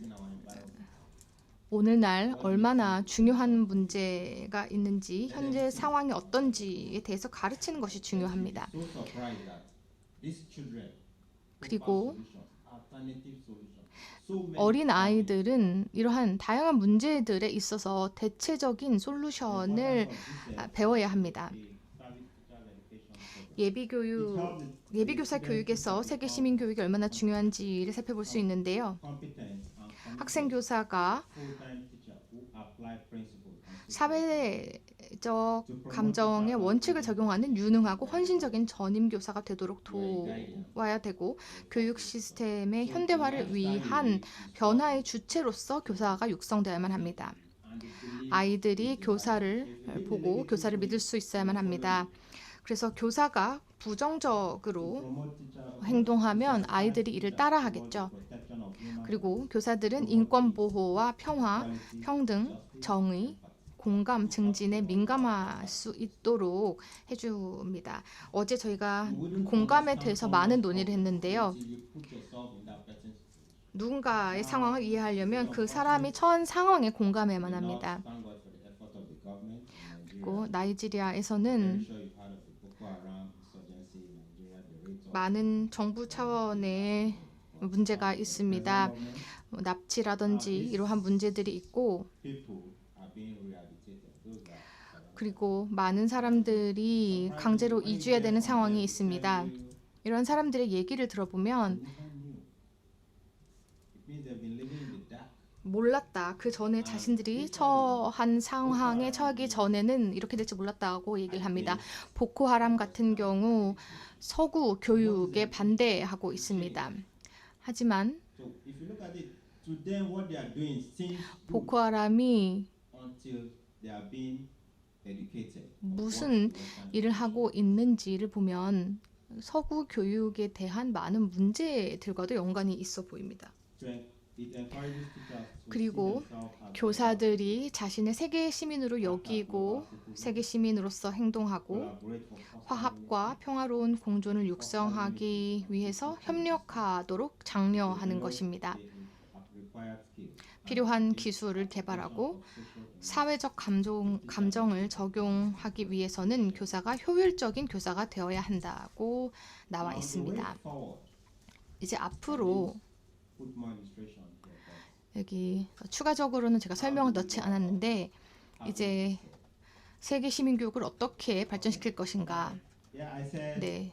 C: 오늘날 얼마나 중요한 문제가 있는지, 현재 상황이 어떤지에 대해서 가르치는 것이 중요합니다.
D: So surprised that these children
C: 그리고
D: alternative solutions. So many
C: 어린 아이들은 이러한 다양한 문제들에 있어서 대체적인 솔루션을 배워야 합니다. 예비교사 교육에서 세계 시민 교육이 얼마나 중요한지를 살펴볼 수 있는데요. 학생 교사가 사회적 감정의 원칙을 적용하는 유능하고 헌신적인 전임 교사가 되도록 도와야 되고, 교육 시스템의 현대화를 위한 변화의 주체로서 교사가 육성되어야만 합니다. 아이들이 교사를 보고 교사를 믿을 수 있어야만 합니다. 그래서 교사가 부정적으로 행동하면 아이들이 이를 따라하겠죠. 그리고 교사들은 인권 보호와 평화, 평등, 정의, 공감, 증진에 민감할 수 있도록 해줍니다. 어제 저희가 공감에 대해서 많은 논의를 했는데요. 누군가의 상황을 이해하려면 그 사람이 처한 상황에 공감해야만 합니다. 그리고 나이지리아에서는 많은 정부 차원의 문제가 있습니다. 납치라든지 이러한 문제들이 있고, 그리고 많은 사람들이 강제로 이주해야 되는 상황이 있습니다. 이런 사람들의 얘기를 들어보면 몰랐다. 그 전에 자신들이 처한 상황에 처하기 전에는 이렇게 될지 몰랐다고 얘기를 합니다. 보코하람 같은 경우 서구 교육에 반대하고 있습니다. 하지만 보코하람이 무슨 일을 하고 있는지를 보면 서구 교육에 대한 많은 문제들과도 연관이 있어 보입니다. 그리고 교사들이 자신의 세계 시민으로 여기고 세계 시민으로서 행동하고 화합과 평화로운 공존을 육성하기 위해서 협력하도록 장려하는 것입니다. 필요한 기술을 개발하고 사회적 감정을 적용하기 위해서는 교사가 효율적인 교사가 되어야 한다고 나와 있습니다. 이제 앞으로 여기 추가적으로는 제가 설명을 넣지 않았는데, 이제 세계 시민 교육을 어떻게 발전시킬 것인가. 네.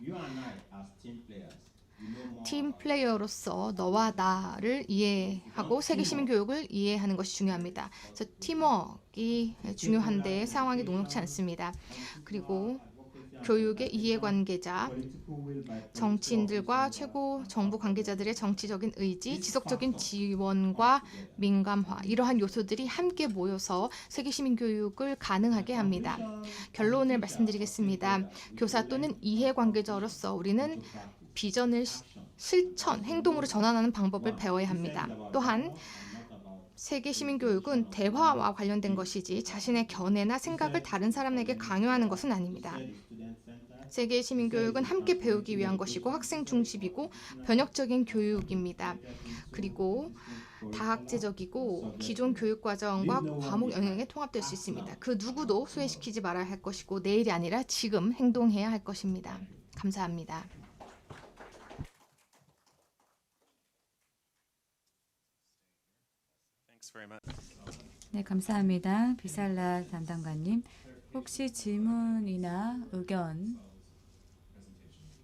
C: 팀 플레이어로서 너와 나를 이해하고 세계 시민 교육을 이해하는 것이 중요합니다. 그래서 팀워크가 중요한데 상황이 녹록지 않습니다. 그리고 교육의 이해관계자, 정치인들과 최고 정부 관계자들의 정치적인 의지, 지속적인 지원과 민감화, 이러한 요소들이 함께 모여서 세계 시민 교육을 가능하게 합니다. 결론을 말씀드리겠습니다. 교사 또는 이해관계자로서 우리는 비전을 실천, 행동으로 전환하는 방법을 배워야 합니다. 또한 세계 시민 교육은 대화와 관련된 것이지 자신의 견해나 생각을 다른 사람에게 강요하는 것은 아닙니다. 세계 시민 교육은 함께 배우기 위한 것이고 학생 중심이고 변혁적인 교육입니다. 그리고 다학제적이고 기존 교육 과정과 과목 영역에 통합될 수 있습니다. 그 누구도 소외시키지 말아야 할 것이고 내일이 아니라 지금 행동해야 할 것입니다. 감사합니다.
A: Thanks very much.
B: 네, 감사합니다. 비살라 담당관님. 혹시 질문이나 의견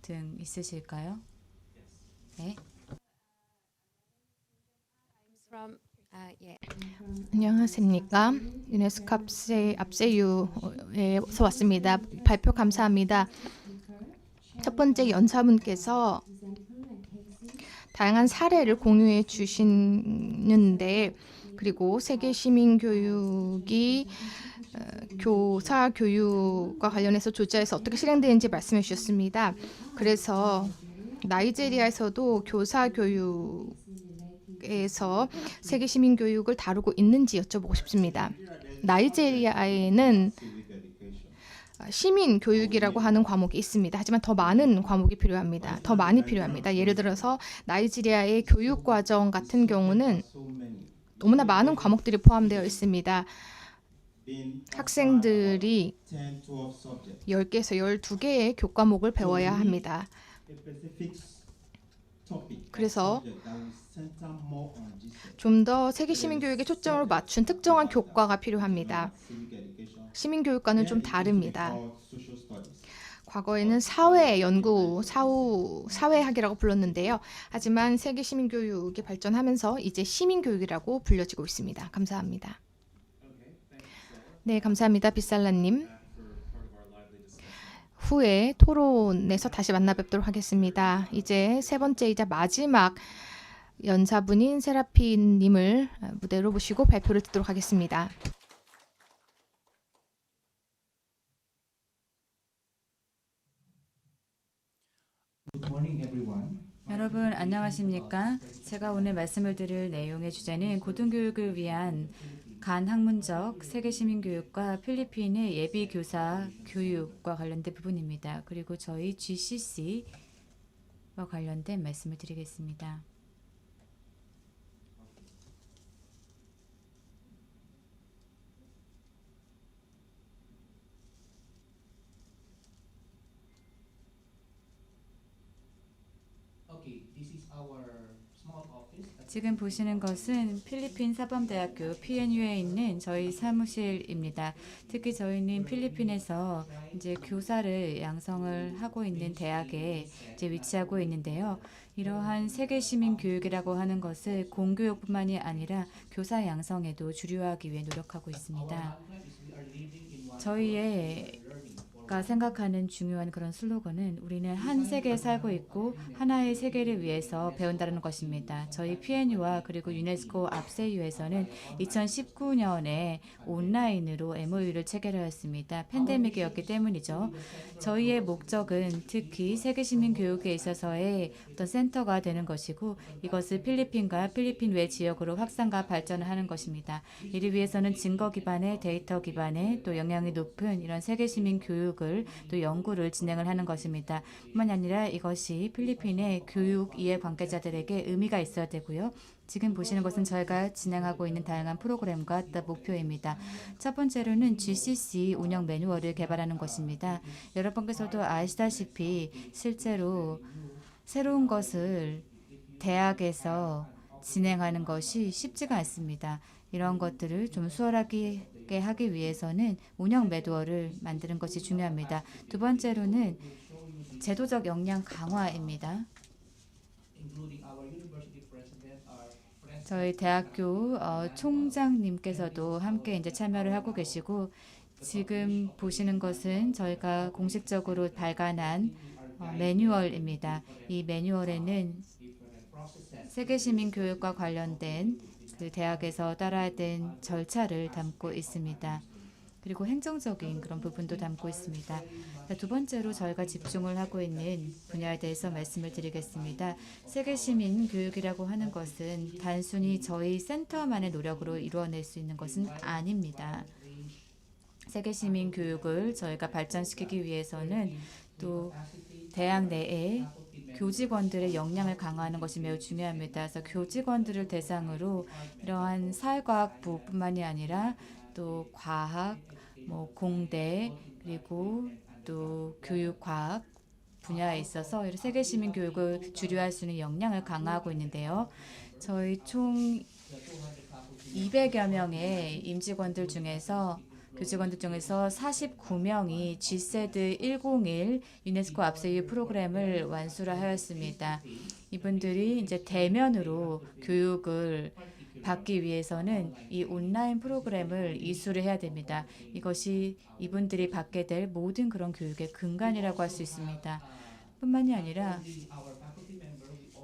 B: 등 있으실까요? 네.
C: 안녕하십니까. 유네스코 압세유에서 왔습니다. 발표 감사합니다. 첫 번째 연사분께서 다양한 사례를 공유해 주시는데, 그리고 세계 시민 교육이 교사 교육과 관련해서 조지아에서 어떻게 실행되는지 말씀해 주셨습니다. 그래서 나이지리아에서도 교사 교육에서 세계 시민 교육을 다루고 있는지 여쭤보고 싶습니다. 나이지리아에는 시민 교육이라고 하는 과목이 있습니다. 하지만 더 많은 과목이 필요합니다. 더 많이 필요합니다. 예를 들어서 나이지리아의 교육 과정 같은 경우는
D: so many
C: 너무나 많은 과목들이 포함되어 있습니다.
D: being
C: 학생들이
D: 10, 12 subjects.
C: 10개에서 12개의 교과목을 배워야 합니다.
D: A specific topic or
C: 그래서
D: subject that will center more on Jesus.
C: 좀 더 세계 시민 교육에 초점을 맞춘 특정한 교과가 필요합니다.
D: Civic education.
C: 시민 교육과는 좀
D: Then it used to be
C: 다릅니다.
D: called social studies.
C: 과거에는 사회 연구, 사회학이라고 불렀는데요. 하지만 세계 시민 교육이 발전하면서 이제 시민 교육이라고 불려지고 있습니다. 감사합니다. 네, 감사합니다. 빗살라님. 후에 토론에서 다시 만나 뵙도록 하겠습니다. 이제 세 번째이자 마지막 연사분인 세라핀님을 무대로 모시고 발표를 듣도록 하겠습니다.
D: Good morning, everyone.
B: 여러분 안녕하십니까? 제가 오늘 말씀을 드릴 내용의 주제는 고등교육을 위한 간학문적 세계시민교육과 필리핀의 예비교사 교육과 관련된 부분입니다. 그리고 저희 GCC와 관련된 말씀을 드리겠습니다.
E: Okay, this is our small office.
B: 지금 보시는 것은 필리핀 사범대학교 PNU에 있는 저희 사무실입니다. 특히 저희는 필리핀에서 이제 교사를 양성을 하고 있는 대학에 이제 위치하고 있는데요. 이러한 세계 시민 교육이라고 하는 것을 공교육뿐만이 아니라 교사 양성에도 주류하기 위해 노력하고 있습니다. 저희가 생각하는 중요한 그런 슬로건은 우리는 한 세계에 살고 있고 하나의 세계를 위해서 배운다는 것입니다. 저희 PNU와 그리고 유네스코 압세유에서는 2019년에 온라인으로 MOU를 체결하였습니다. 팬데믹이었기 때문이죠. 저희의 목적은 특히 세계시민 교육에 있어서의 어떤 센터가 되는 것이고 이것을 필리핀과 필리핀 외 지역으로 확산과 발전을 하는 것입니다. 이를 위해서는 증거 기반의 데이터 기반의 또 영향이 높은 이런 세계시민 교육을 또 연구를 진행을 하는 것입니다. 뿐만 아니라 이것이 필리핀의 교육 이해 관계자들에게 의미가 있어야 되고요. 지금 보시는 것은 저희가 진행하고 있는 다양한 프로그램과 또 목표입니다. 첫 번째로는 GCC 운영 매뉴얼을 개발하는 것입니다. 여러분께서도 아시다시피 실제로 새로운 것을 대학에서 진행하는 것이 쉽지가 않습니다. 이런 것들을 좀 수월하게 하기 위해서는 운영 매뉴얼을 만드는 것이 중요합니다. 두 번째로는 제도적 역량 강화입니다.
E: Including our university president, our president.
B: 저희 대학교 총장님께서도 함께 이제 참여를 하고 계시고 지금 보시는 것은 저희가 공식적으로 발간한 매뉴얼입니다. 이 매뉴얼에는 세계시민 교육과 관련된 그 대학에서 따라야 된 절차를 담고 있습니다. 그리고 행정적인 그런 부분도 담고 있습니다. 두 번째로 저희가 집중을 하고 있는 분야에 대해서 말씀을 드리겠습니다. 세계시민 교육이라고 하는 것은 단순히 저희 센터만의 노력으로 이루어낼 수 있는 것은 아닙니다. 세계시민 교육을 저희가 발전시키기 위해서는 또 대학 내에 교직원들의 역량을 강화하는 것이 매우 중요합니다. 그래서 교직원들을 대상으로 이러한 사회과학부뿐만이 아니라 또 과학, 공대 그리고 또 교육과학 분야에 있어서 세계시민 교육을 주류할 수 있는 역량을 강화하고 있는데요. 저희 총 200여 명의 임직원들 중에서 교직원들 중에서 49명이 GSED 101 유네스코 압세유 프로그램을 완수를 하였습니다. 이분들이 이제 대면으로 교육을 받기 위해서는 이 온라인 프로그램을 이수를 해야 됩니다. 이것이 이분들이 받게 될 모든 그런 교육의 근간이라고 할 수 있습니다. 뿐만이 아니라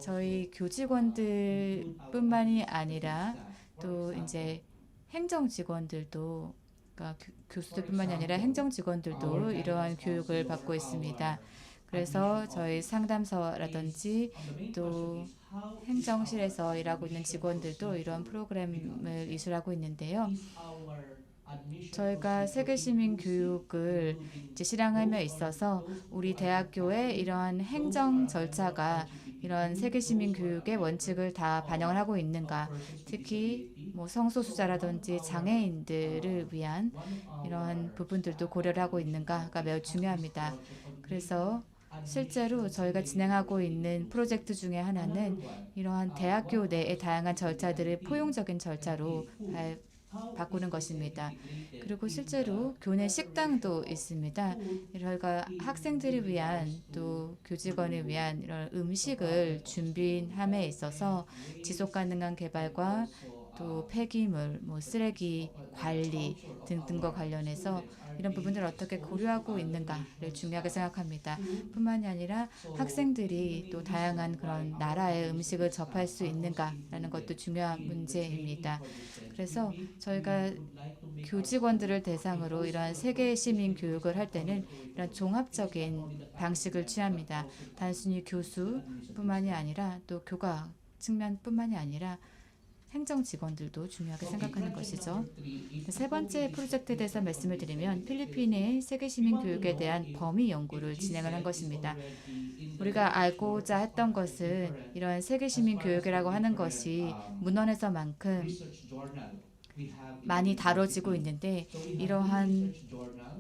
B: 저희 교직원들뿐만이 아니라 또 이제 행정 직원들도 그러니까 교수들뿐만이 아니라 행정 직원들도 이러한 교육을 받고 있습니다. 그래서 저희 상담소라든지 또 행정실에서 일하고 있는 직원들도 이런 프로그램을 이수하고 있는데요. 저희가 세계 시민 교육을 이제 실행함에 있어서 우리 대학교의 이러한 행정 절차가 이런 세계 시민 교육의 원칙을 다 반영을 하고 있는가, 특히 뭐 성소수자라든지 장애인들을 위한 이러한 부분들도 고려를 하고 있는가가 매우 중요합니다. 그래서 실제로 저희가 진행하고 있는 프로젝트 중에 하나는 이러한 대학교 내의 다양한 절차들을 포용적인 절차로 바꾸는 것입니다. 그리고 실제로 교내 식당도 있습니다. 저희가 학생들을 위한 또 교직원을 위한 이런 음식을 준비함에 있어서 지속 가능한 개발과 또 폐기물, 뭐 쓰레기 관리 등등과 관련해서 이런 부분들을 어떻게 고려하고 있는가를 중요하게 생각합니다. 뿐만이 아니라 학생들이 또 다양한 그런 나라의 음식을 접할 수 있는가라는 것도 중요한 문제입니다. 그래서 저희가 교직원들을 대상으로 이러한 세계 시민 교육을 할 때는 이런 종합적인 방식을 취합니다. 단순히 교수뿐만이 아니라 또 교과 측면뿐만이 아니라 행정 직원들도 중요하게 생각하는 것이죠. 세 번째 프로젝트에 대해서 말씀을 드리면 필리핀의 세계 시민 교육에 대한 범위 연구를 진행을 한 것입니다. 우리가 알고자 했던 것은 이런 세계 시민 교육이라고 하는 것이 문헌에서만큼 많이 다뤄지고 있는데 이러한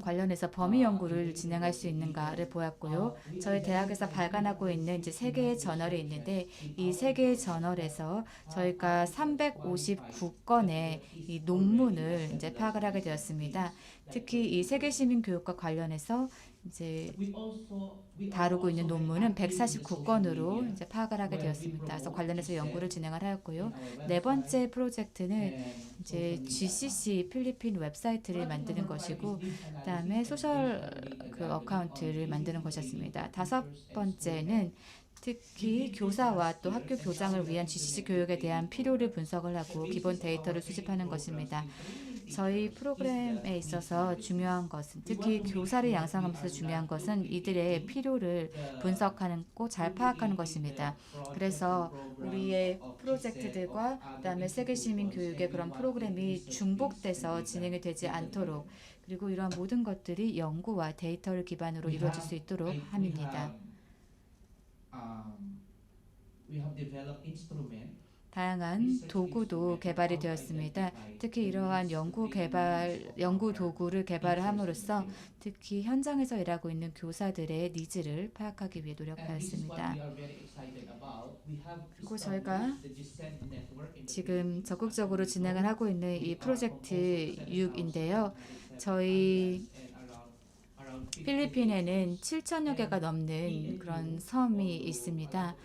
B: 관련해서 범위 연구를 진행할 수 있는가를 보았고요. 저희 대학에서 발간하고 있는 이제 세 개의 저널이 있는데 이 세 개의 저널에서 저희가 359건의 이 논문을 이제 파악을 하게 되었습니다. 특히 이 세계 시민 교육과 관련해서 이제 다루고 있는 논문은 149건으로 이제 파악을 하게 되었습니다. 그래서 관련해서 연구를 진행을 하였고요. 네 번째 프로젝트는 이제 GCC 필리핀 웹사이트를 만드는 것이고, 그다음에 소셜 어카운트를 만드는 것이었습니다. 다섯 번째는 특히 교사와 또 학교 교장을 위한 GCC 교육에 대한 필요를 분석을 하고 기본 데이터를 수집하는 것입니다. 저희 프로그램에 있어서 중요한 것은, 특히 교사를 양성하면서 중요한 것은 이들의 필요를 분석하고 잘 파악하는 것입니다. 그래서 우리의 프로젝트들과 그다음에 세계 시민 교육의 그런 프로그램이 중복돼서 진행이 되지 않도록, 그리고 이러한 모든 것들이 연구와 데이터를 기반으로 이루어질 수 있도록 함입니다. 다양한 도구도 개발이 되었습니다. 특히 이러한 연구 도구를 개발함으로써 특히 현장에서 일하고 있는 교사들의 니즈를 파악하기 위해 노력하였습니다. 그리고 저희가 지금 적극적으로 진행을 하고 있는 이 프로젝트 6인데요. 저희 필리핀에는 7천여 개가 넘는 그런 섬이 있습니다.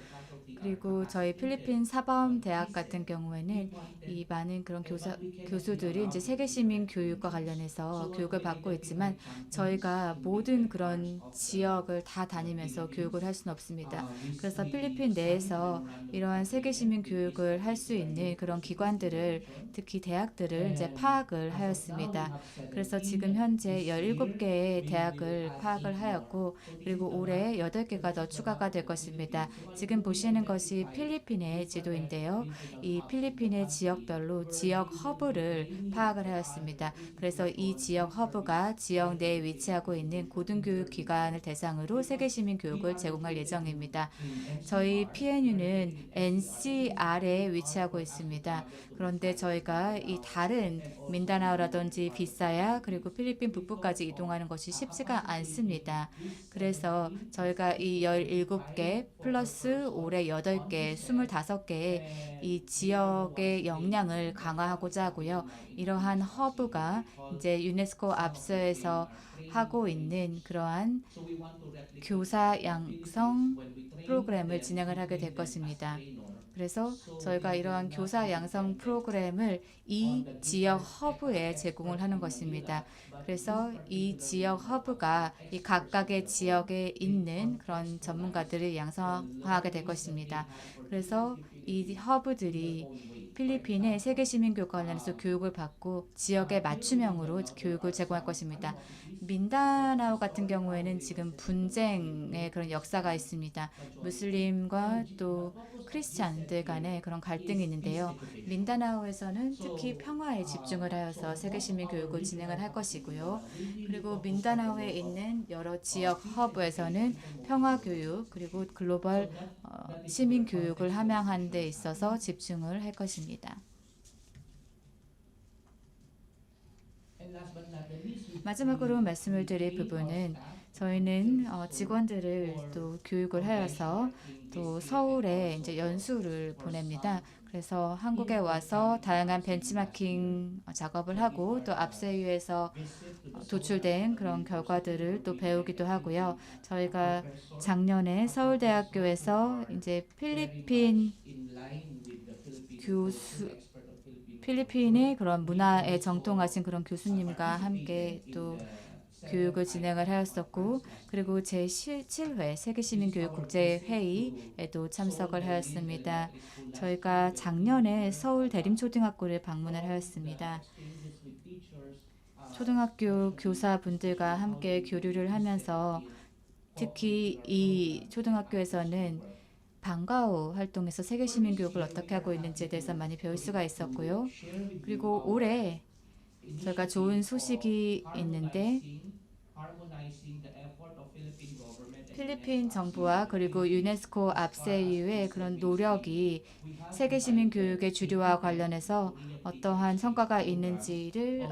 B: 그리고 저희 필리핀 사범대학 같은 경우에는 이 많은 그런 교수들이 이제 세계 시민 교육과 관련해서 교육을 받고 있지만 저희가 모든 그런 지역을 다 다니면서 교육을 할 수는 없습니다. 그래서 필리핀 내에서 이러한 세계 시민 교육을 할 수 있는 그런 기관들을, 특히 대학들을 이제 파악을 하였습니다. 그래서 지금 현재 17개의 대학을 파악을 하였고, 그리고 올해 8개가 더 추가가 될 것입니다. 지금 보시는 것이 필리핀의 지도인데요. 이 필리핀의 지역별로 지역 허브를 파악을 하였습니다. 그래서 이 지역 허브가 지역 내에 위치하고 있는 고등교육 기관을 대상으로 세계 시민 교육을 제공할 예정입니다. 저희 PNU는 NCR에 위치하고 있습니다. 그런데 저희가 이 다른 민다나오라든지 비사야 그리고 필리핀 북부까지 이동하는 것이 쉽지가 않습니다. 그래서 저희가 이 17개 플러스 올해 8개, 25개의 이 지역의 역량을 강화하고자 하고요. 이러한 허브가 이제 유네스코 앞서에서 하고 있는 그러한 교사 양성 프로그램을 진행을 하게 될 것입니다. 그래서 저희가 이러한 교사 양성 프로그램을 이 지역 허브에 제공을 하는 것입니다. 그래서 이 지역 허브가 이 각각의 지역에 있는 그런 전문가들을 양성하게 될 것입니다. 그래서 이 허브들이 필리핀의 세계 시민 교육과 관련해서 교육을 받고 지역에 맞춤형으로 교육을 제공할 것입니다. 민다나오 같은 경우에는 지금 분쟁의 그런 역사가 있습니다. 무슬림과 또 크리스찬들 간의 그런 갈등이 있는데요. 민다나오에서는 특히 평화에 집중을 하여서 세계 시민 교육을 진행을 할 것이고요. 그리고 민다나오에 있는 여러 지역 허브에서는 평화 교육 그리고 글로벌 시민 교육을 함양하는 데 있어서 집중을 할 것입니다.
E: And last but not the least, we
B: 마지막으로 말씀을 드릴 부분은 저희는 직원들을 또 교육을 하여서 또 서울에 이제 연수를 보냅니다. 그래서 한국에 와서 다양한 벤치마킹 작업을 하고 또 압세유에서 도출된 그런 결과들을 또 배우기도 하고요. 저희가 작년에 서울대학교에서 이제 필리핀
E: in line with the Philippine
B: 교수
E: expert of Philippine
B: 필리핀의 그런 문화에 정통하신 그런 교수님과 함께 또 교육을 진행을 하였었고 그리고 제7회 세계시민교육국제회의에도 참석을 하였습니다. 저희가 작년에 서울 대림초등학교를 방문을 하였습니다. 초등학교 교사분들과 함께 교류를 하면서 특히 이 초등학교에서는 방과후 활동에서 세계시민교육을 어떻게 하고 있는지에 대해서 많이 배울 수가 있었고요. 그리고 올해 저희가 좋은 소식이 있는데 필리핀 정부와 그리고 유네스코 압세유의 그런 노력이 세계시민 교육의 주류와 관련해서 어떠한 성과가 있는지를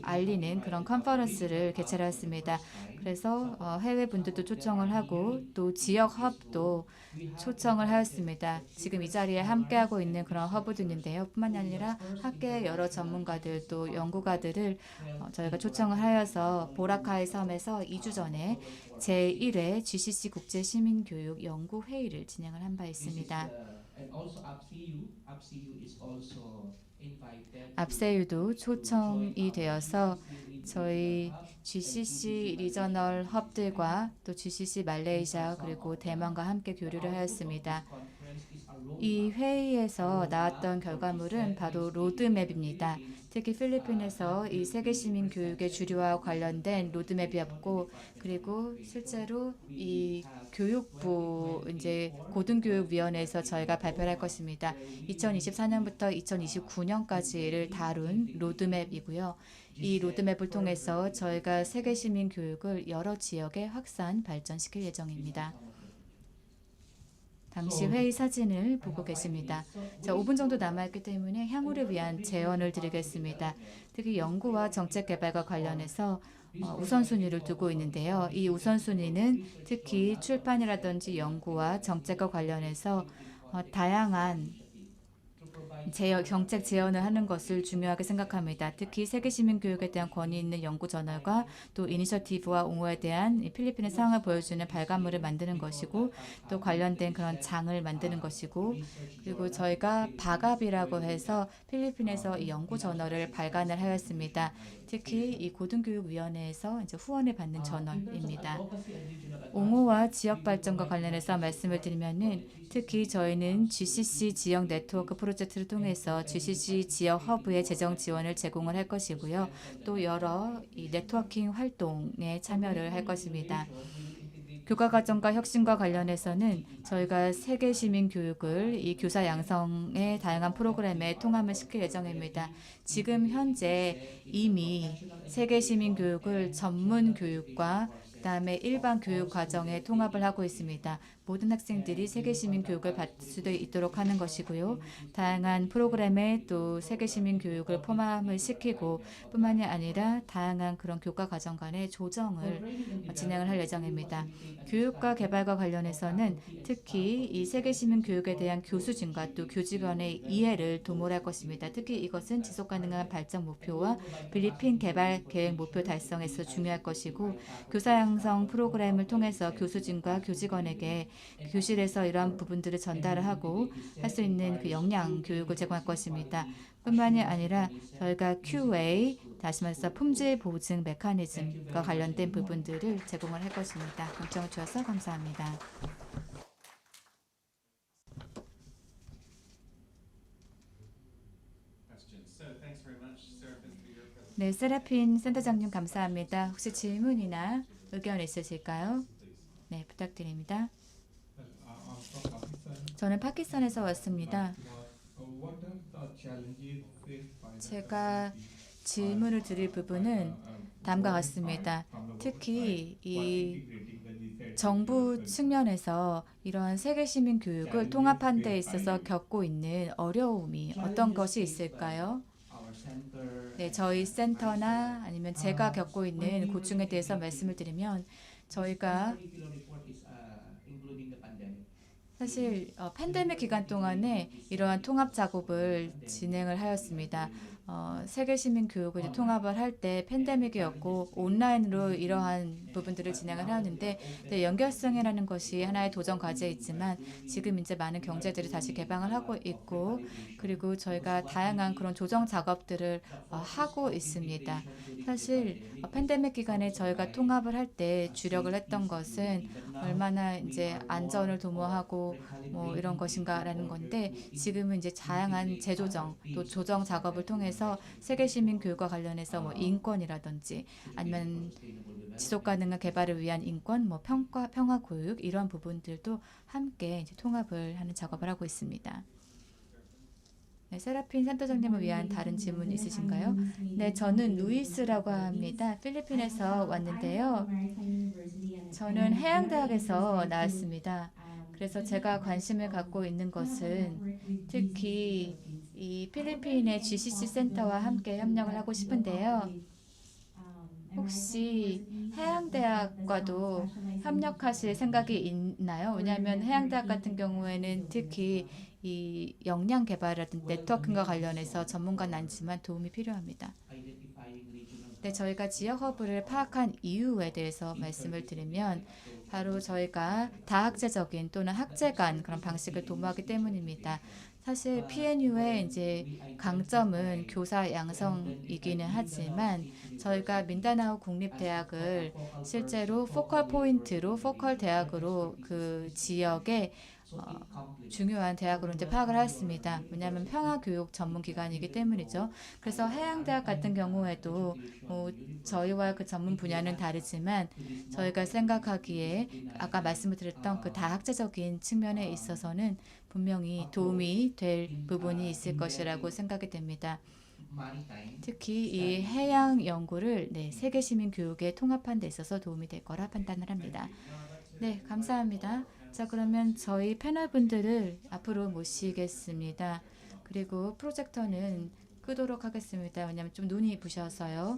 B: 알리는 그런 컨퍼런스를 개최했습니다. 그래서 해외 분들도 초청을 하고 또 지역 헙도 초청을 하였습니다. 지금 이 자리에 함께하고 있는 그런 허브도 있는데요. 뿐만 아니라 학계의 여러 전문가들 또 연구가들을 저희가 초청을 하여서 보라카이 섬에서 2주 전에 제1회 GCC 국제시민교육 연구회의를 진행을 한 바 있습니다.
E: and also APSEU is also invited.
B: 압세유도 초청이 되어서 저희 GCC 리저널 헙들과 또 GCC 말레이시아 그리고 대만과 함께 교류를 하였습니다. 이 회의에서 나왔던 결과물은 바로 로드맵입니다. 특히 필리핀에서 이 세계시민 교육의 주류와 관련된 로드맵이었고 그리고 실제로 이 교육부 이제 고등교육위원회에서 저희가 발표를 할 것입니다. 2024년부터 2029년까지를 다룬 로드맵이고요. 이 로드맵을 통해서 저희가 세계시민 교육을 여러 지역에 확산 발전시킬 예정입니다. 당시 회의 사진을 보고 계십니다. 자, 5분 정도 남아있기 때문에 향후를 위한 제언을 드리겠습니다. 특히 연구와 정책 개발과 관련해서 우선순위를 두고 있는데요. 이 우선순위는 특히 출판이라든지 연구와 정책과 관련해서 다양한 정책 제언을 하는 것을 중요하게 생각합니다. 특히 세계시민교육에 대한 권위 있는 연구 저널과 또 이니셔티브와 옹호에 대한 필리핀의 상황을 보여주는 발간물을 만드는 것이고 또 관련된 그런 장을 만드는 것이고 그리고 저희가 바갑이라고 해서 필리핀에서 이 연구 저널을 발간을 하였습니다. 특히 이 고등교육위원회에서 이제 후원을 받는 저널입니다. 옹호와 지역 발전과 관련해서 말씀을 드리면은 특히 저희는 GCC 지역 네트워크 프로젝트를 통해서 GCC 지역 허브의 재정 지원을 제공을 할 것이고요. 또 여러 이 네트워킹 활동에 참여를 할 것입니다. 교과과정과 혁신과 관련해서는 저희가 세계 시민 교육을 이 교사 양성의 다양한 프로그램에 통합을 시킬 예정입니다. 지금 현재 이미 세계 시민 교육을 전문 교육과 그다음에 일반 교육 과정에 통합을 하고 있습니다. 모든 학생들이 세계 시민 교육을 받을 수 있도록 하는 것이고요. 다양한 프로그램에 또 세계 시민 교육을 포함을 시키고 뿐만이 아니라 다양한 그런 교과 과정 간의 조정을 진행을 할 예정입니다. 교육과 개발과 관련해서는 특히 이 세계 시민 교육에 대한 교수진과 또 교직원의 이해를 도모할 것입니다. 특히 이것은 지속 가능한 발전 목표와 필리핀 개발 계획 목표 달성에서 중요할 것이고 교사 양성 프로그램을 통해서 교수진과 교직원에게 교실에서 이러한 부분들을 전달을 하고 할 수 있는 그 역량 교육을 제공할 것입니다. 뿐만이 아니라 저희가 QA, 다시 말해서 품질 보증 메커니즘과 관련된 부분들을 제공을 할 것입니다. 경청을 주셔서 감사합니다. 네, 세라핀 센터장님 감사합니다. 혹시 질문이나 의견 있으실까요? 네, 부탁드립니다. 저는 파키스탄에서 왔습니다. 제가 질문을 드릴 부분은 다음과 같습니다. 특히 이 정부 측면에서 이러한 세계 시민 교육을 통합하는 데 있어서 겪고 있는 어려움이 어떤 것이 있을까요? 네, 저희 센터나 아니면 제가 겪고 있는 고충에 대해서 말씀을 드리면 저희가 사실 팬데믹 기간 동안에 이러한 통합 작업을 진행을 하였습니다. 세계 시민 교육을 이제 통합을 할 때 팬데믹이었고 온라인으로 이러한 부분들을 진행을 하였는데 네, 연결성이라는 것이 하나의 도전 과제이지만 지금 이제 많은 경제들이 다시 개방을 하고 있고 그리고 저희가 다양한 그런 조정 작업들을 하고 있습니다. 사실 팬데믹 기간에 저희가 통합을 할 때 주력을 했던 것은 얼마나 이제 안전을 도모하고 뭐 이런 것인가라는 건데 지금은 이제 다양한 재조정 또 조정 작업을 통해서 세계 시민 교육과 관련해서 뭐 인권이라든지 아니면 지속 가능한 개발을 위한 인권, 뭐 평화 교육 이런 부분들도 함께 이제 통합을 하는 작업을 하고 있습니다. 네, 세라핀 센터장님을 위한 다른 질문 있으신가요? 네, 저는 루이스라고 합니다. 필리핀에서 왔는데요. 저는 해양대학에서 나왔습니다. 그래서 제가 관심을 갖고 있는 것은 특히 이 필리핀의 GCC 센터와 함께 협력을 하고 싶은데요. 혹시 해양대학과도 협력하실 생각이 있나요? 왜냐하면 해양대학 같은 경우에는 특히 이 역량 개발이라든지 네트워킹과 관련해서 전문가는 아니지만 도움이 필요합니다. 네, 저희가 지역 허브를 파악한 이유에 대해서 말씀을 드리면 바로 저희가 다학제적인 또는 학제 간 그런 방식을 도모하기 때문입니다. 사실 PNU의 이제 강점은 교사 양성이기는 하지만 저희가 민다나오 국립대학을 실제로 포컬 포인트로 포컬 대학으로 그 지역에 중요한 대학으로 이제 파악을 하였습니다. 왜냐하면 평화교육 전문기관이기 때문이죠. 그래서 해양대학 같은 경우에도 뭐 저희와 그 전문 분야는 다르지만 저희가 생각하기에 아까 말씀을 드렸던 그 다학제적인 측면에 있어서는 분명히 도움이 될 부분이 있을 것이라고 생각이 됩니다. 특히 이 해양 연구를 세계 시민 교육에 통합한 데 있어서 도움이 될 거라 판단을 합니다. 네, 감사합니다. 자, 그러면 저희 패널분들을 앞으로 모시겠습니다. 그리고 프로젝터는 끄도록 하겠습니다. 왜냐하면 좀 눈이 부셔서요.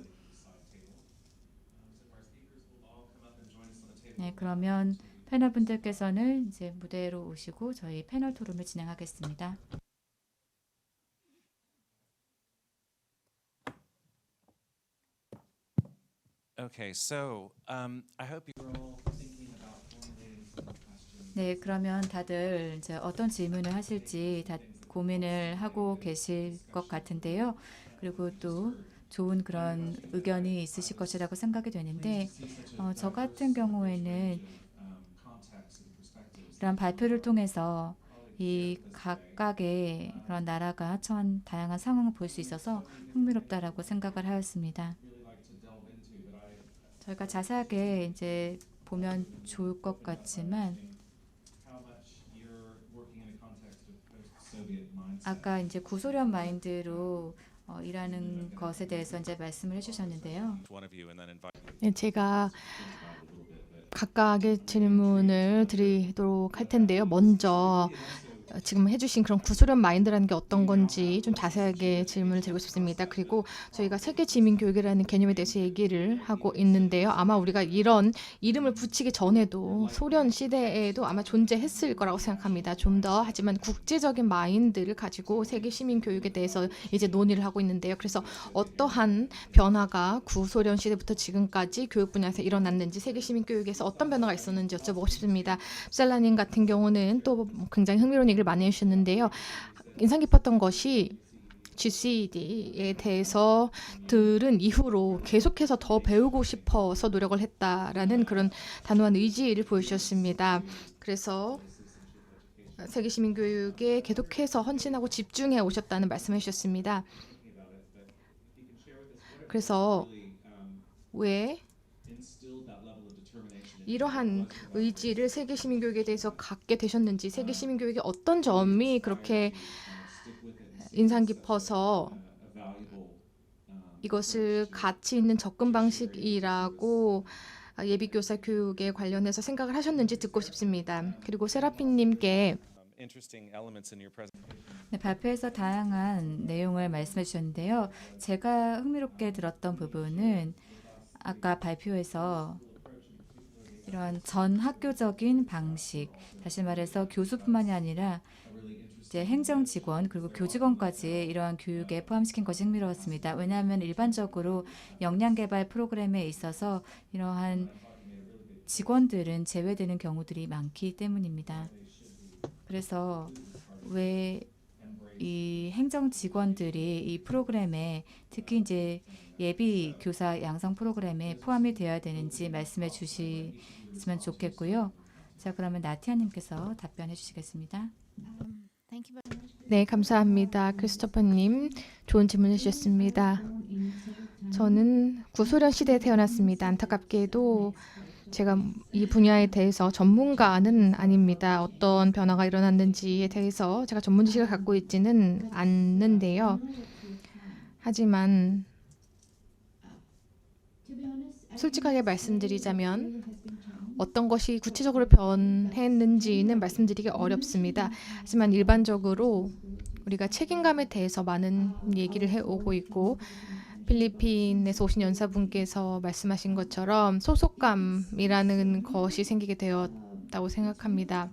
B: 네, 그러면 패널분들께서는 이제 무대로 오시고 저희 패널 토론을 진행하겠습니다.
A: Okay, so I hope you're all thinking about formulating some questions.
B: 네, 그러면 다들 이제 어떤 질문을 하실지 다 고민을 하고 계실 것 같은데요. 그리고 또 좋은 그런 의견이 있으실 것이라고 생각이 되는데 저 같은 경우에는 이런 발표를 통해서 이 각각의 그런 나라가 처한 다양한 상황을 볼 수 있어서 흥미롭다라고 생각을 하였습니다. 저희가 자세하게 이제 보면 좋을 것 같지만 아까 이제 구소련 마인드로 일하는 것에 대해서 이제 말씀을 해주셨는데요.
C: 네, 제가 각각의 질문을 드리도록 할 텐데요. 먼저 지금 해주신 그런 구소련 마인드라는 게 어떤 건지 좀 자세하게 질문을 드리고 싶습니다. 그리고 저희가 세계 지민 교육이라는 개념에 대해서 얘기를 하고 있는데요. 아마 우리가 이런 이름을 붙이기 전에도 소련 시대에도 아마 존재했을 거라고 생각합니다. 좀 더 하지만 국제적인 마인드를 가지고 세계 시민 교육에 대해서 이제 논의를 하고 있는데요. 그래서 어떠한 변화가 구소련 시대부터 지금까지 교육 분야에서 일어났는지 세계 시민 교육에서 어떤 변화가 있었는지 여쭤보고 싶습니다. 셀라님 같은 경우는 또 굉장히 흥미로운 얘기를 많이 해주셨는데요. 인상 깊었던 것이 GCD에 대해서 들은 이후로 계속해서 더 배우고 싶어서 노력을 했다라는 그런 단호한 의지를 보여주셨습니다. 그래서 세계 시민 교육에 계속해서 헌신하고 집중해 오셨다는 말씀을 해주셨습니다. 그래서 왜 이러한 의지를 세계 시민교육에 대해서 갖게 되셨는지, 세계 시민교육의 어떤 점이 그렇게 인상 깊어서 이것을 가치 있는 접근 방식이라고 예비교사 교육에 관련해서 생각을 하셨는지 듣고 싶습니다. 그리고 세라핀님께
A: interesting elements in your presentation.
B: 네, 발표에서 다양한 내용을 말씀해 주셨는데요. 제가 흥미롭게 들었던 부분은 아까 발표에서 이런 전 학교적인 방식, 다시 말해서 교수뿐만이 아니라 이제 행정 직원 그리고 교직원까지 이러한 교육에 포함시킨 것이 흥미로웠습니다. 왜냐하면 일반적으로 역량 개발 프로그램에 있어서 이러한 직원들은 제외되는 경우들이 많기 때문입니다. 그래서 왜 이 행정 직원들이 이 프로그램에 특히 이제 예비 교사 양성 프로그램에 포함이 되어야 되는지 말씀해 주시면 좋겠고요. 자, 그러면 나티아님께서 답변해 주시겠습니다.
C: 네, 감사합니다. 크리스토퍼님, 좋은 질문 해주셨습니다. 저는 구소련 시대에 태어났습니다. 안타깝게도 제가 이 분야에 대해서 전문가는 아닙니다. 어떤 변화가 일어났는지에 대해서 제가 전문 지식을 갖고 있지는 않는데요. 하지만 솔직하게 말씀드리자면 어떤 것이 구체적으로 변했는지는 말씀드리기 어렵습니다. 하지만 일반적으로 우리가 책임감에 대해서 많은 얘기를 해오고 있고 필리핀에서 오신 연사분께서 말씀하신 것처럼 소속감이라는 것이 생기게 되었다고 생각합니다.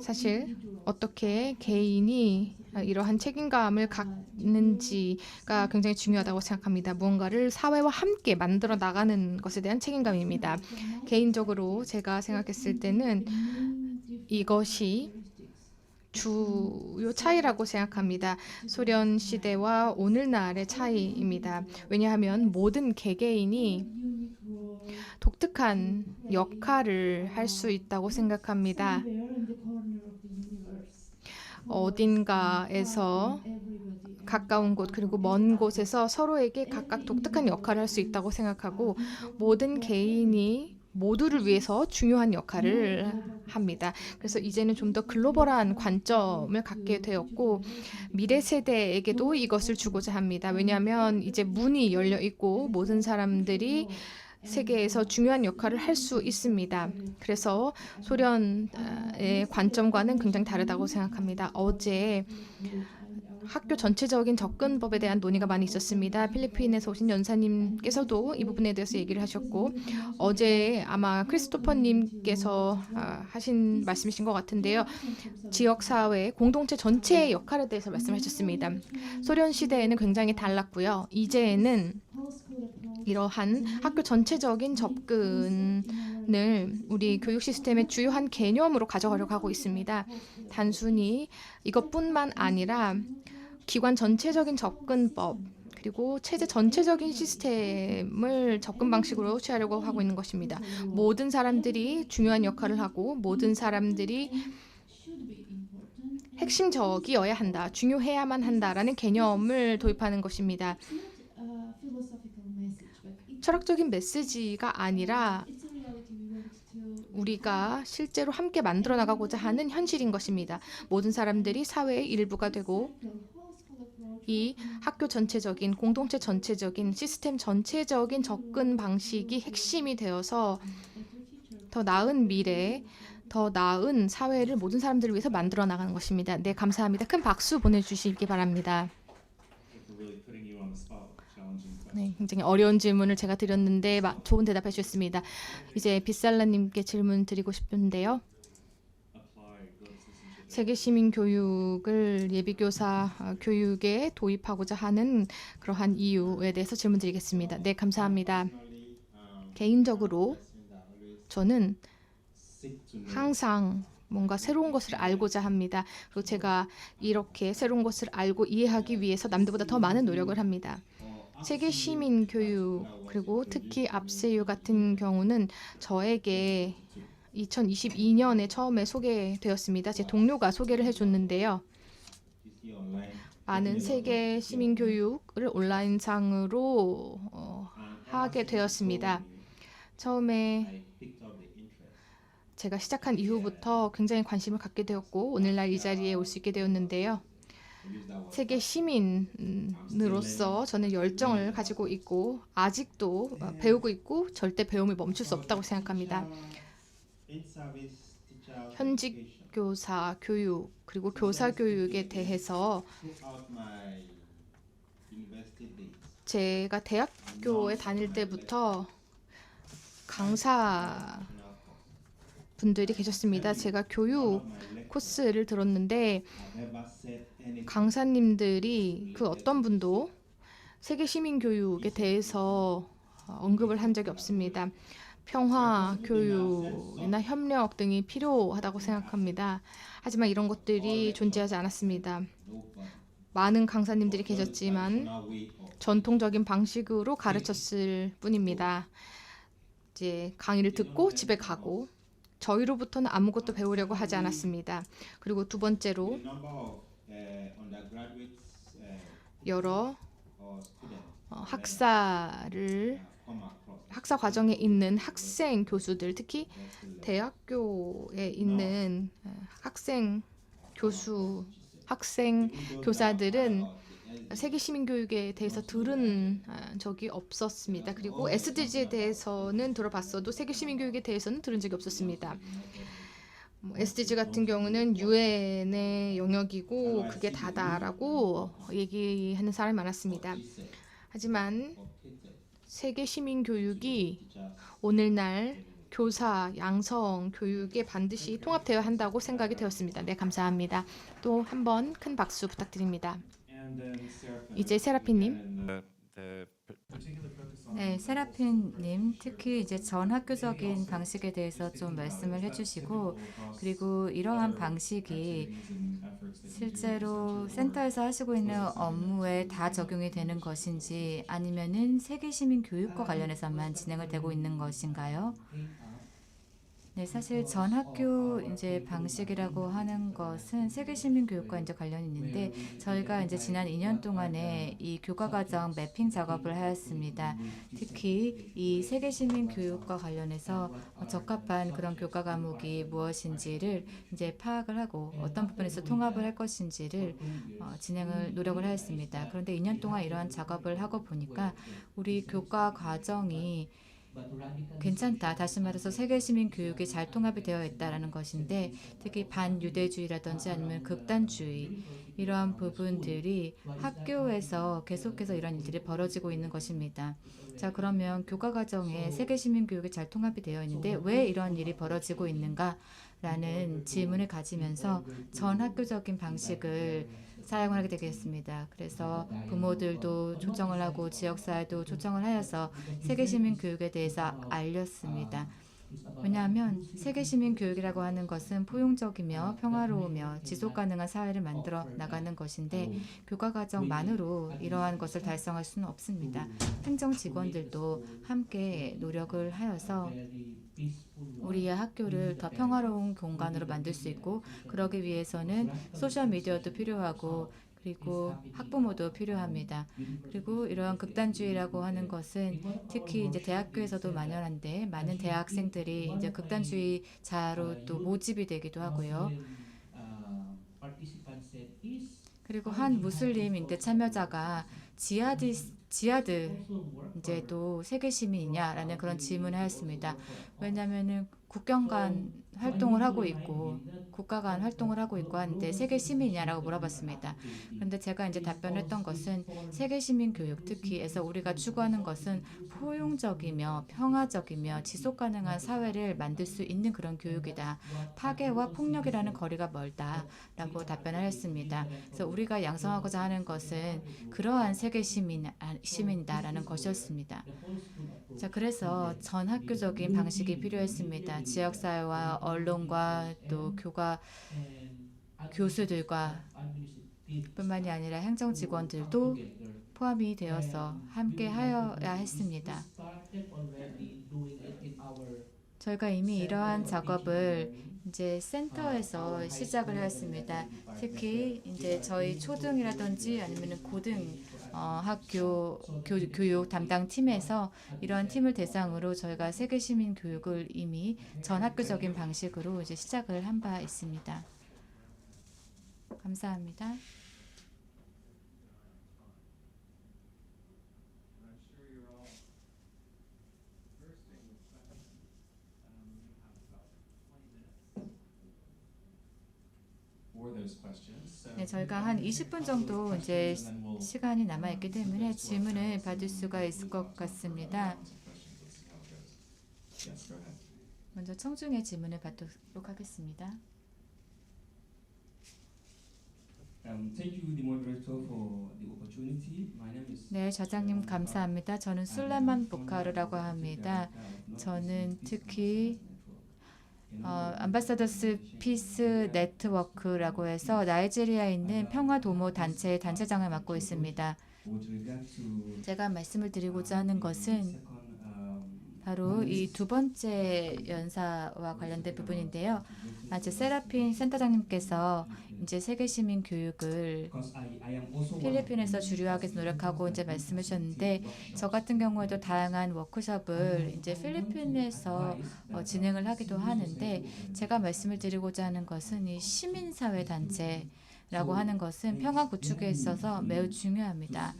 C: 사실 어떻게 개인이 이러한 책임감을 갖는지가 굉장히 중요하다고 생각합니다. 무언가를 사회와 함께 만들어 나가는 것에 대한 책임감입니다. 개인적으로 제가 생각했을 때는 이것이 주요 차이라고 생각합니다. 소련 시대와 오늘날의 차이입니다. 왜냐하면 모든 개개인이 독특한 역할을 할 수 있다고 생각합니다. 어딘가에서 가까운 곳 그리고 먼 곳에서 서로에게 각각 독특한 역할을 할 수 있다고 생각하고 모든 개인이 모두를 위해서 중요한 역할을 합니다. 그래서 이제는 좀 더 글로벌한 관점을 갖게 되었고 미래 세대에게도 이것을 주고자 합니다. 왜냐하면 이제 문이 열려 있고 모든 사람들이 세계에서 중요한 역할을 할 수 있습니다. 그래서 소련의 관점과는 굉장히 다르다고 생각합니다. 어제 학교 전체적인 접근법에 대한 논의가 많이 있었습니다. 필리핀에서 오신 연사님께서도 이 부분에 대해서 얘기를 하셨고 어제 아마 크리스토퍼님께서 하신 말씀이신 것 같은데요. 지역사회, 공동체 전체의 역할에 대해서 말씀하셨습니다. 소련 시대에는 굉장히 달랐고요. 이제는 이러한 학교 전체적인 접근을 우리 교육 시스템의 주요한 개념으로 가져가려고 하고 있습니다. 단순히 이것뿐만 아니라 기관 전체적인 접근법 그리고 체제 전체적인 시스템을 접근 방식으로 취하려고 하고 있는 것입니다. 모든 사람들이 중요한 역할을 하고 모든 사람들이 핵심적이어야 한다, 중요해야만 한다라는 개념을 도입하는 것입니다. 철학적인 메시지가 아니라 우리가 실제로 함께 만들어 나가고자 하는 현실인 것입니다. 모든 사람들이 사회의 일부가 되고 이 학교 전체적인, 공동체 전체적인, 시스템 전체적인 접근 방식이 핵심이 되어서 더 나은 미래, 더 나은 사회를 모든 사람들을 위해서 만들어 나가는 것입니다. 네, 감사합니다. 큰 박수 보내주시기 바랍니다. 네, 굉장히 어려운 질문을 제가 드렸는데 좋은 대답해 주셨습니다. 이제 빗살라님께 질문 드리고 싶은데요. 세계 시민 교육을 예비교사 교육에 도입하고자 하는 그러한 이유에 대해서 질문 드리겠습니다. 네, 감사합니다. 개인적으로 저는 항상 뭔가 새로운 것을 알고자 합니다. 그리고 제가 이렇게 새로운 것을 알고 이해하기 위해서 남들보다 더 많은 노력을 합니다. 세계 시민 교육 그리고 특히 압세유 같은 경우는 저에게 2022년에 처음에 소개되었습니다. 제 동료가 소개를 해줬는데요. 많은 세계 시민 교육을 온라인상으로 하게 되었습니다. 처음에 제가 시작한 이후부터 굉장히 관심을 갖게 되었고 오늘날 이 자리에 올 수 있게 되었는데요. 세계 시민으로서 저는 열정을 가지고 있고 아직도 배우고 있고 절대 배움을 멈출 수 없다고 생각합니다. 현직 교사 교육 그리고 교사 교육에 대해서 제가 대학교에 다닐 때부터 강사 분들이 계셨습니다. 제가 교육 코스를 들었는데 강사님들이 그 어떤 분도 세계 시민 교육에 대해서 언급을 한 적이 없습니다. 평화 교육이나 협력 등이 필요하다고 생각합니다. 하지만 이런 것들이 존재하지 않았습니다. 많은 강사님들이 계셨지만 전통적인 방식으로 가르쳤을 뿐입니다. 이제 강의를 듣고 집에 가고 저희로부터는 아무것도 배우려고 하지 않았습니다. 그리고 두 번째로 여러 학사 과정에 있는 학생 교수들, 특히 대학교에 있는 학생 교사들은 세계 시민 교육에 대해서 들은 적이 없었습니다. 그리고 SDG에 대해서는 들어봤어도 세계 시민 교육에 대해서는 들은 적이 없었습니다. SDG 같은 경우는 유엔의 영역이고 그게 다다라고 얘기하는 사람이 많았습니다. 하지만 세계 시민 교육이 오늘날 교사 양성 교육에 반드시 통합되어야 한다고 생각이 되었습니다. 네, 감사합니다. 또 한 번 큰 박수 부탁드립니다. 이제 세라핀님.
B: 네, 세라핀님 특히 이제 전학교적인 방식에 대해서 좀 말씀을 해주시고 그리고 이러한 방식이 실제로 센터에서 하시고 있는 업무에 다 적용이 되는 것인지 아니면은 세계 시민 교육과 관련해서만 진행을 되고 있는 것인가요? 네, 사실 전학교 이제 방식이라고 하는 것은 세계 시민 교육과 이제 관련이 있는데 저희가 이제 지난 2년 동안에 이 교과 과정 매핑 작업을 하였습니다. 특히 이 세계 시민 교육과 관련해서 적합한 그런 교과 과목이 무엇인지를 이제 파악을 하고 어떤 부분에서 통합을 할 것인지를 노력을 하였습니다. 그런데 2년 동안 이러한 작업을 하고 보니까 우리 교과 과정이 괜찮다. 다시 말해서 세계 시민 교육이 잘 통합이 되어 있다라는 것인데 특히 반유대주의라든지 아니면 극단주의 이러한 부분들이 학교에서 계속해서 이런 일들이 벌어지고 있는 것입니다. 자, 그러면 교과 과정에 세계 시민 교육이 잘 통합이 되어 있는데 왜 이런 일이 벌어지고 있는가라는 질문을 가지면서 전학교적인 방식을 사용을 하게 되겠습니다. 그래서 부모들도 초청을 하고 지역사회도 초청을 하여서 세계시민 교육에 대해서 알렸습니다. 왜냐하면 세계시민 교육이라고 하는 것은 포용적이며 평화로우며 지속가능한 사회를 만들어 나가는 것인데 교과과정만으로 이러한 것을 달성할 수는 없습니다. 행정 직원들도 함께 노력을 하여서 우리의 학교를 더 평화로운 공간으로 만들 수 있고 그러기 위해서는 소셜미디어도 필요하고 그리고 학부모도 필요합니다. 그리고 이러한 극단주의라고 하는 것은 특히 이제 대학교에서도 만연한데 많은 대학생들이 이제 극단주의자로 또 모집이 되기도 하고요. 그리고 한 무슬림인데 참여자가 지하드 이제 또 세계 시민이냐라는 그런 질문을 하였습니다. 왜냐하면은 국경 간 활동을 하고 있고 국가 간 활동을 하고 있고 하는데 세계 시민이냐라고 물어봤습니다. 그런데 제가 이제 답변했던 것은 세계 시민 교육 특히에서 우리가 추구하는 것은 포용적이며 평화적이며 지속 가능한 사회를 만들 수 있는 그런 교육이다. 파괴와 폭력이라는 거리가 멀다라고 답변을 했습니다. 그래서 우리가 양성하고자 하는 것은 그러한 세계 시민이다라는 것이었습니다. 자, 그래서 전학교적인 방식이 필요했습니다. 지역사회와 언론과 또 교수들과 뿐만이 아니라 행정직원들도 포함이 되어서 함께 하여야 했습니다. 저희가 이미 이러한 작업을 이제 센터에서 시작을 하였습니다. 특히 이제 저희 초등이라든지 아니면 고등 학교 교육 담당 팀에서 이러한 팀을 대상으로 저희가 세계 시민 교육을 이미 전 학교적인 방식으로 이제 시작을 한 바 있습니다. 감사합니다. 네, 저희가 한 20분 정도 이제 시간이 남아 있기 때문에 질문을 받을 수가 있을 것 같습니다. 먼저 청중의 질문을 받도록 하겠습니다.
D: Thank you, the moderator, for the opportunity. My name is
B: 네, 저장님 감사합니다. 저는 술레만 보카르라고 합니다. 저는 특히 암바사더스 피스 네트워크라고 해서 나이지리아에 있는 평화 도모 단체의 단체장을 맡고 있습니다.
D: with regard to
B: 제가 말씀을 드리고자 하는 것은
D: second
B: 바로 이 두 번째 연사와 관련된 부분인데요. 아주 세라핀 센터장님께서 이제 세계 시민 교육을
D: because I am also
B: 필리핀에서 주류하게 노력하고 이제 말씀해 주셨는데 저 같은 경우에도 다양한 워크숍을 이제 필리핀에서 진행을 하기도 하는데 제가 말씀을 드리고자 하는 것은 이 시민사회 단체라고 하는 것은 평화 구축에 있어서 매우 중요합니다.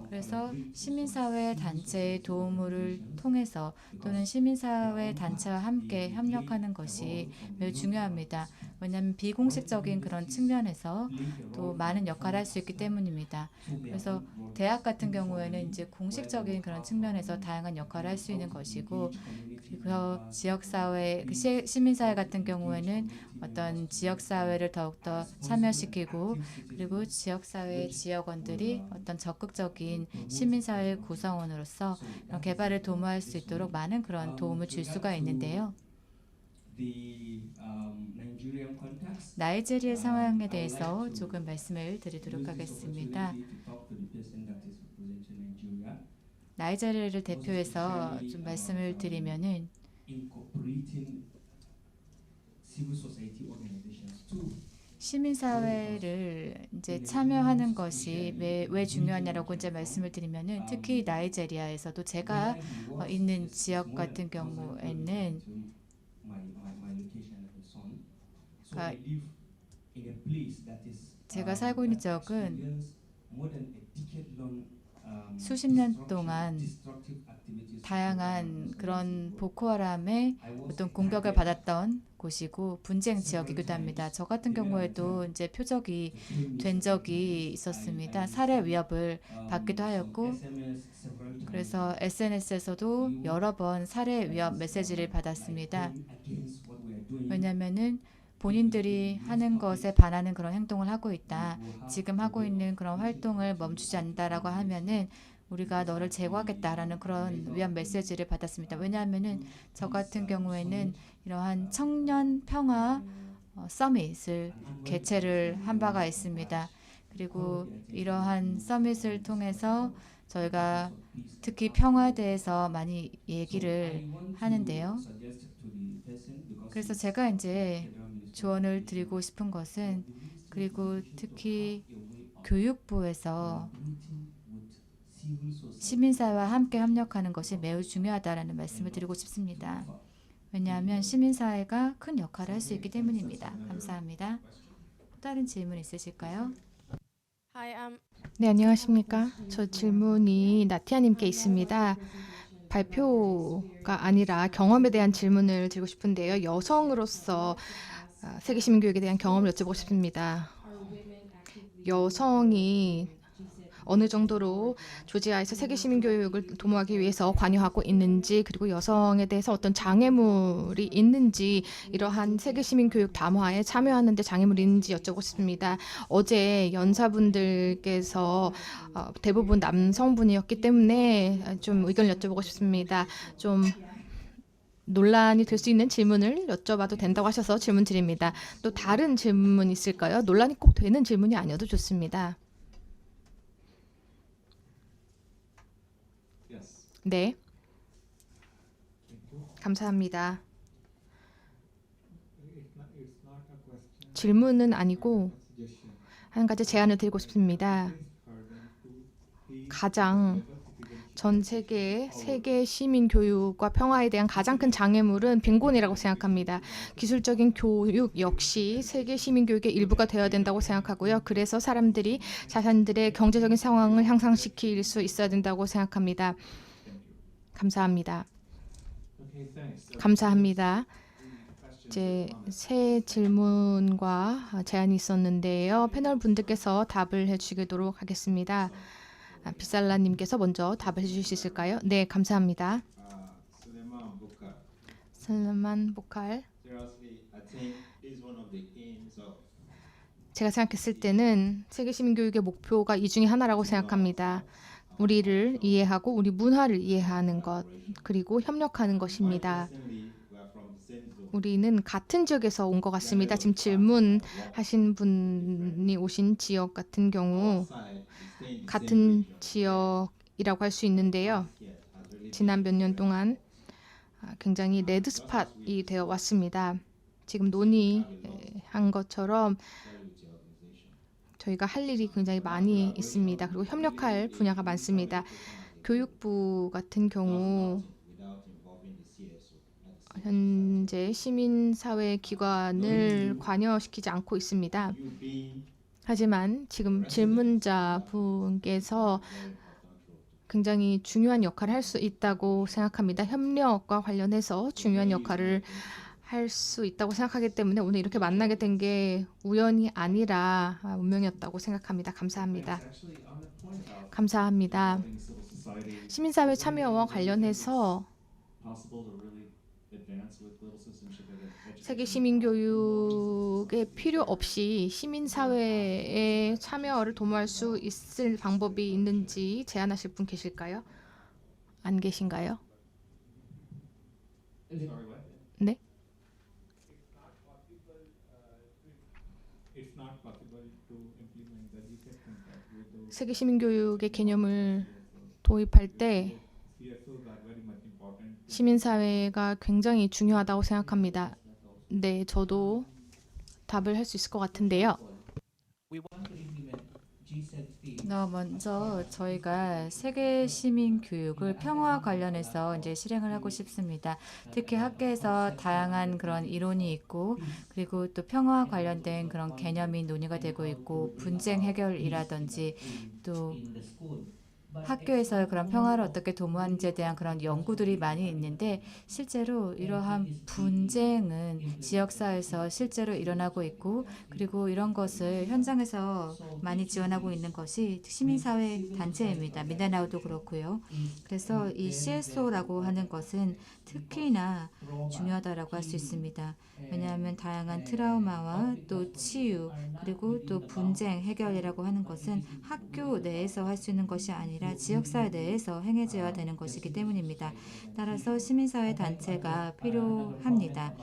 B: 그래서 시민사회 단체의 도움을 통해서 또는 시민사회 단체와 함께 협력하는 것이 매우 중요합니다. 왜냐하면 비공식적인 그런 측면에서 또 많은 역할을 할 수 있기 때문입니다. 그래서 대학 같은 경우에는 이제 공식적인 그런 측면에서 다양한 역할을 할 수 있는 것이고 그리고 지역사회, 시민사회 같은 경우에는 어떤 지역사회를 더욱더 참여시키고 그리고 지역사회 지역원들이 어떤 적극적인 시민사회 구성원으로서 이런 개발을 도모할 수 있도록 많은 그런 도움을 줄 수가 있는데요.
D: the Nigerian context.
B: 나이지리아 상황에 대해서 조금 말씀을 드리도록 하겠습니다. 나이지리아를 대표해서 좀 말씀을 드리면은
D: Incorporating civil society organizations too.
B: 시민사회를 이제 참여하는 것이 왜 중요하냐라고 이제 말씀을 드리면은 특히 나이지리아에서도 제가 있는 지역 같은 경우에는 제가 살고 있는 지역은 수십 년 동안 다양한 그런 보코하람의 어떤 공격을 받았던 곳이고 분쟁 지역이기도 합니다. 저 같은 경우에도 이제 표적이 된 적이 있었습니다. 살해 위협을 받기도 하였고 그래서 SNS에서도 여러 번 살해 위협 메시지를 받았습니다. 왜냐하면은 본인들이 하는 것에 반하는 그런 행동을 하고 있다. 지금 하고 있는 그런 활동을 멈추지 않는다라고 하면은 우리가 너를 제거하겠다라는 그런 위험 메시지를 받았습니다. 왜냐하면은 저 같은 경우에는 이러한 청년 평화 서밋을 개최를 한 바가 있습니다. 그리고 이러한 서밋을 통해서 저희가 특히 평화에 대해서 많이 얘기를 하는데요. 그래서 제가 이제 조언을 드리고 싶은 것은 그리고 특히 교육부에서 시민사회와 함께 협력하는 것이 매우 중요하다라는 말씀을 드리고 싶습니다. 왜냐하면 시민사회가 큰 역할을 할 수 있기 때문입니다. 감사합니다. 또 다른 질문 있으실까요?
C: 네, 안녕하십니까. 저 질문이 나티아님께 있습니다. 발표가 아니라 경험에 대한 질문을 드리고 싶은데요. 여성으로서 세계 시민교육에 대한 경험을 여쭤보고 싶습니다. 여성이 어느 정도로 조지아에서 세계 시민교육을 도모하기 위해서 관여하고 있는지 그리고 여성에 대해서 어떤 장애물이 있는지 이러한 세계 시민교육 담화에 참여하는데 장애물이 있는지 여쭤보고 싶습니다. 어제 연사분들께서 대부분 남성분이었기 때문에 좀 의견을 여쭤보고 싶습니다. 좀 논란이 될 수 있는 질문을 여쭤봐도 된다고 하셔서 질문 드립니다. 또 다른 질문 있을까요? 논란이 꼭 되는 질문이 아니어도 좋습니다. 네. 감사합니다. 질문은 아니고 한 가지 제안을 드리고 싶습니다. 가장 전 세계 시민 교육과 평화에 대한 가장 큰 장애물은 빈곤이라고 생각합니다. 기술적인 교육 역시 세계 시민 교육의 일부가 되어야 된다고 생각하고요. 그래서 사람들이 자신들의 경제적인 상황을 향상시킬 수 있어야 된다고 생각합니다. 감사합니다. 감사합니다. 이제 새 질문과 제안이 있었는데요. 패널 분들께서 답을 해주시도록 하겠습니다. 비살라님께서 먼저 답을 해주실 수 있을까요? 네, 감사합니다. 슬레만 보칼. 제가 생각했을 때는 세계 시민 교육의 목표가 이 중에 하나라고 생각합니다. 우리를 이해하고 우리 문화를 이해하는 것, 그리고 협력하는 것입니다. 우리는 같은 지역에서 온 것 같습니다. 지금 질문하신 분이 오신 지역 같은 경우 같은 지역이라고 할 수 있는데요. 지난 몇 년 동안 굉장히 레드 스팟이 되어 왔습니다. 지금 논의한 것처럼 저희가 할 일이 굉장히 많이 있습니다. 그리고 협력할 분야가 많습니다. 교육부 같은 경우 현재 시민사회 기관을 관여시키지 않고 있습니다. 하지만 지금 질문자분께서 굉장히 중요한 역할을 할 수 있다고 생각합니다. 협력과 관련해서 중요한 역할을 할 수 있다고 생각하기 때문에 오늘 이렇게 만나게 된 게 우연이 아니라 운명이었다고 생각합니다. 감사합니다. 감사합니다. 시민사회 참여와 관련해서 세계 시민교육에 필요 없이 시민사회의 참여를 도모할 수 있을 방법이 있는지 제안하실 분 계실까요? 안 계신가요? 네? 세계 시민교육의 개념을 도입할 때 시민사회가 굉장히 중요하다고 생각합니다. 네, 저도 답을 할 수 있을 것 같은데요.
B: 먼저 저희가 세계 시민 교육을 평화와 관련해서 이제 실행을 하고 싶습니다. 특히 학교에서 다양한 그런 이론이 있고, 그리고 또 평화와 관련된 그런 개념이 논의가 되고 있고, 분쟁 해결이라든지 또 학교에서 그런 평화를 어떻게 도모하는지에 대한 그런 연구들이 많이 있는데, 실제로 이러한 분쟁은 지역사회에서 실제로 일어나고 있고, 그리고 이런 것을 현장에서 많이 지원하고 있는 것이 시민사회 단체입니다. 민다나오도 그렇고요. 그래서 이 CSO라고 하는 것은 특히나 중요하다라고 할 수 있습니다. 왜냐하면 다양한 트라우마와 또 치유, 그리고 또 분쟁 해결이라고 하는 것은 학교 내에서 할 수 있는 것이 아니라 지역사회 내에서 행해져야 되는 것이기 때문입니다. 따라서 시민사회 단체가 필요합니다.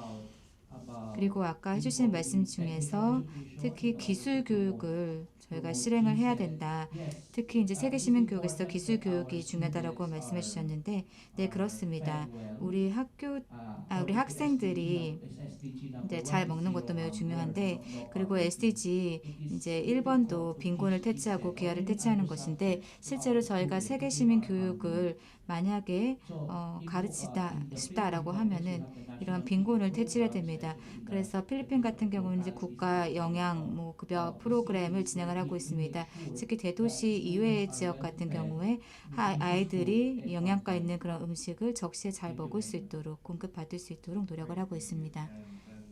B: 그리고 아까 해주신 말씀 중에서 특히 기술 교육을 저희가 실행을 해야 된다. 특히 이제 세계 시민 교육에서 기술 교육이 중요하다라고 말씀해 주셨는데, 네, 그렇습니다. 우리 학생들이 이제 잘 먹는 것도 매우 중요한데, 그리고 SDG 이제 1번도 빈곤을 퇴치하고 기아를 퇴치하는 것인데, 실제로 저희가 세계 시민 교육을 만약에 가르치다 싶다라고 하면은 이런 빈곤을 퇴치해야 됩니다. 그래서 필리핀 같은 경우는 이제 국가 영양 급여 프로그램을 진행을 하고 있습니다. 특히 대도시 이외의 지역 같은 경우에 아이들이 영양가 있는 그런 음식을 적시에 잘 먹을 수 있도록 공급받을 수 있도록 노력을 하고 있습니다.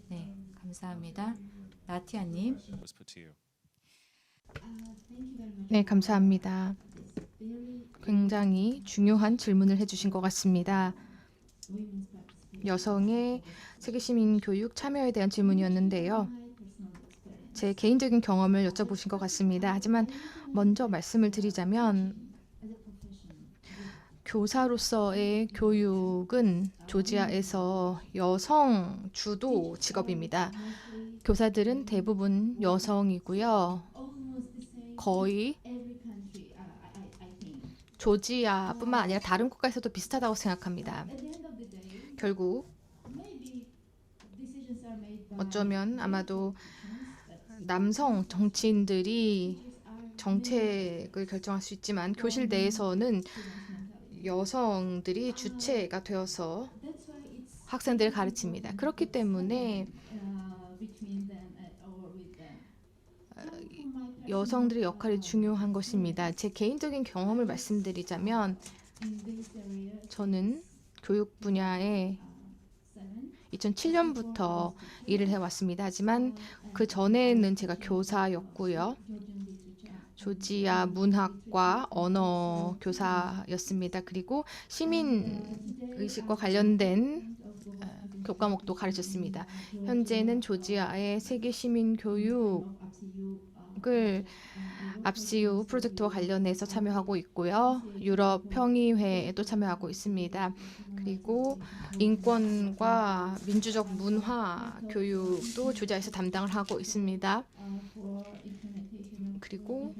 B: 네, 감사합니다. 나티아님.
A: Was put to you.
C: 네, 감사합니다. 굉장히 중요한 질문을 해주신 것 같습니다. 여성의 세계 시민 교육 참여에 대한 질문이었는데요. 제 개인적인 경험을 여쭤보신 것 같습니다. 하지만 먼저 말씀을 드리자면 교사로서의 교육은 조지아에서 여성 주도 직업입니다. 교사들은 대부분 여성이고요. 거의 조지아뿐만 아니라 다른 국가에서도 비슷하다고 생각합니다. 결국 어쩌면 아마도 남성 정치인들이 정책을 결정할 수 있지만 교실 내에서는 여성들이 주체가 되어서 학생들을 가르칩니다. 그렇기 때문에 여성들의 역할이 중요한 것입니다. 제 개인적인 경험을 말씀드리자면 저는 교육 분야에 2007년부터 일을 해왔습니다. 하지만 그 전에는 제가 교사였고요. 조지아 문학과 언어 교사였습니다. 그리고 시민의식과 관련된 교과목도 가르쳤습니다. 현재는 조지아의 세계 시민 교육을 압시우 프로젝트와 관련해서 참여하고 있고요. 유럽 평의회에도 참여하고 있습니다. 그리고 인권과 민주적 문화 교육도 조지아에서 담당을 하고 있습니다. 그리고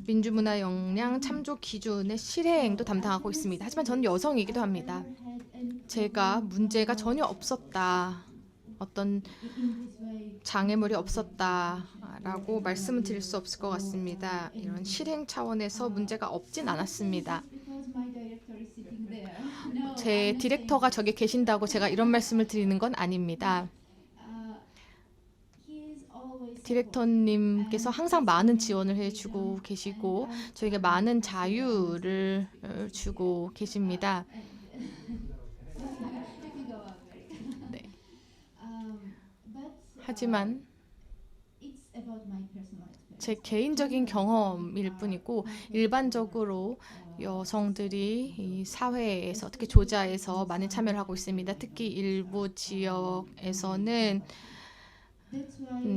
C: 민주문화 역량 참조 기준의 실행도 담당하고 있습니다. 하지만 저는 여성이기도 합니다. 제가 문제가 전혀 없었다, 어떤 장애물이 없었다라고 말씀을 드릴 수 없을 것 같습니다. 이런 실행 차원에서 문제가 없진 않았습니다. 제 디렉터가 저기 계신다고 제가 이런 말씀을 드리는 건 아닙니다. 디렉터님께서 항상 많은 지원을 해주고 계시고 저에게 많은 자유를 주고 계십니다. 네. 하지만 제 개인적인 경험일 뿐이고 일반적으로 여성들이 이 사회에서 특히 조지아에서 많은 참여를 하고 있습니다. 특히 일부 지역에서는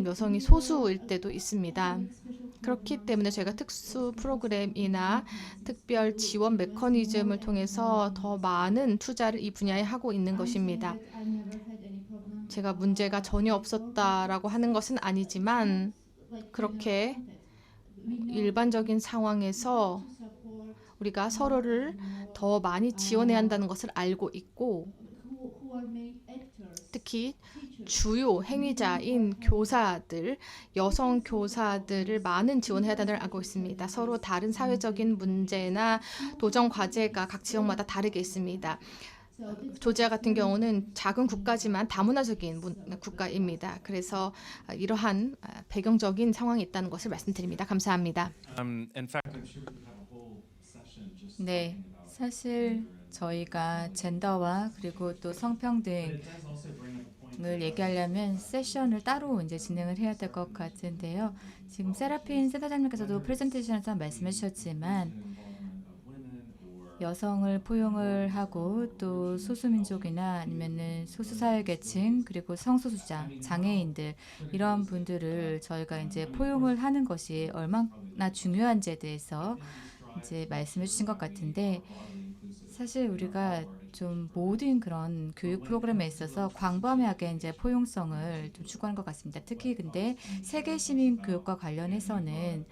C: 여성이 소수일 때도 있습니다. 그렇기 때문에 저희가 특수 프로그램이나 특별 지원 메커니즘을 통해서 더 많은 투자를 이 분야에 하고 있는 것입니다. 제가 문제가 전혀 없었다라고 하는 것은 아니지만 그렇게 일반적인 상황에서 우리가 서로를 더 많이 지원해야 한다는 것을 알고 있고 특히 주요 행위자인 교사들, 여성 교사들을 많은 지원해야 한다는 걸 알고 있습니다. 서로 다른 사회적인 문제나 도전 과제가 각 지역마다 다르게 있습니다. 조지아 같은 경우는 작은 국가지만 다문화적인 국가입니다. 그래서 이러한 배경적인 상황이 있다는 것을 말씀드립니다. 감사합니다.
A: In fact, I'm sure we have a whole session just
B: 네,
A: talking about
B: 사실 저희가 젠더와 그리고 또 성평등을
A: But it does also bring up a point
B: 얘기하려면 세션을 따로 이제 진행을 해야 될 것 같은데요. 지금 세라핀 센터장님께서도 프레젠테이션에서 말씀해 주셨지만
A: involvement of women or
B: 여성을 포용을 하고 또 소수민족이나 아니면은 소수사회계층 그리고 성소수자, 장애인들 이런 분들을 저희가 이제 포용을 하는 것이 얼마나 중요한지에 대해서 이제 말씀해 주신 것 같은데 사실 우리가 좀 모든 그런 교육 프로그램에 있어서 광범위하게 이제 포용성을 좀 추구하는 것 같습니다. 특히 근데 세계 시민 교육과 관련해서는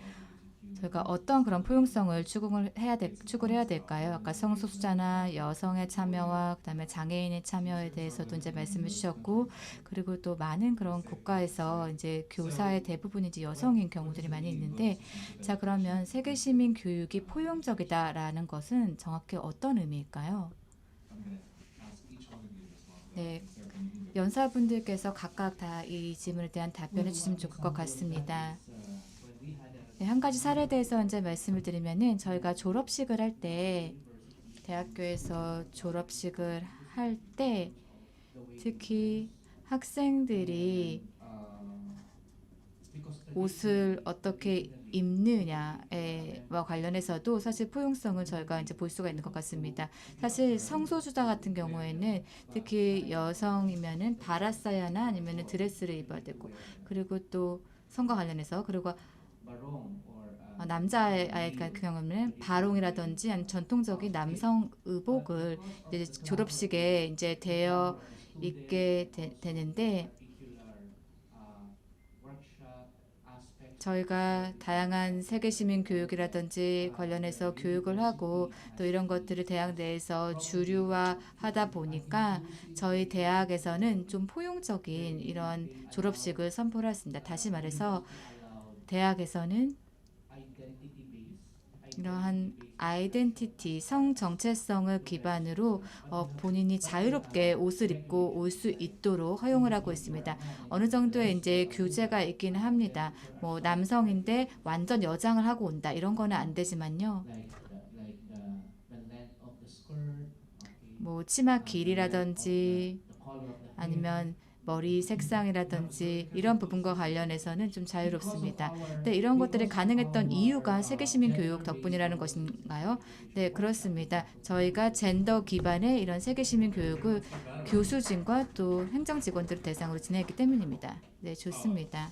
B: 저희가 어떤 그런 포용성을 추구를 해야 될까요? 아까 성소수자나 여성의 참여와 그다음에 장애인의 참여에 대해서도 이제 말씀해 주셨고, 그리고 또 많은 그런 국가에서 이제 교사의 대부분이 이제 여성인 경우들이 많이 있는데, 자 그러면 세계 시민 교육이 포용적이다라는 것은 정확히 어떤 의미일까요? 네, 연사분들께서 각각 다 이 질문에 대한 답변해 주시면 좋을 것 같습니다. 네, 한 가지 사례에 대해서 이제 말씀을 드리면은 저희가 졸업식을 할 때 대학교에서 졸업식을 할 때 특히 학생들이 옷을 어떻게 입느냐와 관련해서도 사실 포용성을 저희가 이제 볼 수가 있는 것 같습니다. 사실 성소수자 같은 경우에는 특히 여성이면은 바라사야나 아니면은 드레스를 입어야 되고, 그리고 또 성과 관련해서 그리고 남자아이 같은 경우는 바롱이라든지 아니면 전통적인 남성 의복을 이제 졸업식에 이제 되어 있게 되는데 저희가 다양한 세계 시민 교육이라든지 관련해서 교육을 하고 또 이런 것들을 대학 내에서 주류화하다 보니까 저희 대학에서는 좀 포용적인 이런 졸업식을 선포를 했습니다. 다시 말해서 대학에서는 이러한 아이덴티티, 성 정체성을 기반으로 본인이 자유롭게 옷을 입고 올 수 있도록 허용을 하고 있습니다. 어느 정도의 이제 규제가 있기는 합니다. 뭐 남성인데 완전 여장을 하고 온다 이런 거는 안 되지만요. 뭐 치마 길이라든지 아니면 머리 색상이라든지 이런 부분과 관련해서는 좀 자유롭습니다. 네, 이런 것들이 가능했던 이유가 세계시민 교육 덕분이라는 것인가요? 네, 그렇습니다. 저희가 젠더 기반의 이런 세계시민 교육을 교수진과 또 행정직원들을 대상으로 진행했기 때문입니다. 네, 좋습니다.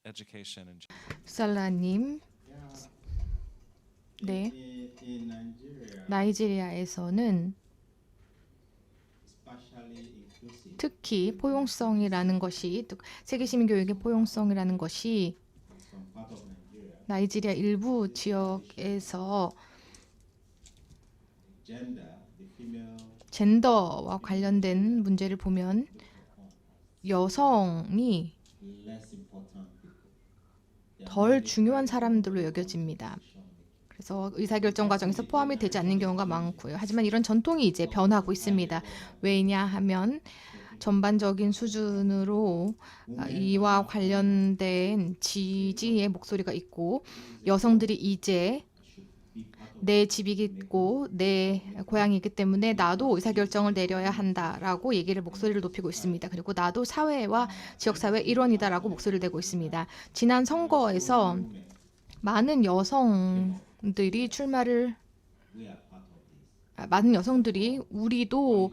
A: Education and
C: 살라님, 네, 나이지리아에서는 특히 포용성이라는 것이, 세계시민 교육의 포용성이라는 것이 나이지리아 일부 지역에서 젠더와 관련된 문제를 보면 여성이 덜 중요한 사람들로 여겨집니다. 그래서 의사결정 과정에서 포함이 되지 않는 경우가 많고요. 하지만 이런 전통이 이제 변하고 있습니다. 왜냐하면 전반적인 수준으로 이와 관련된 지지의 목소리가 있고 여성들이 이제 내 집이고 내 고향이기 때문에 나도 의사결정을 내려야 한다라고 목소리를 높이고 있습니다. 그리고 나도 사회와 지역사회의 일원이다라고 목소리를 내고 있습니다. 지난 선거에서 많은 여성들이 많은 여성들이 우리도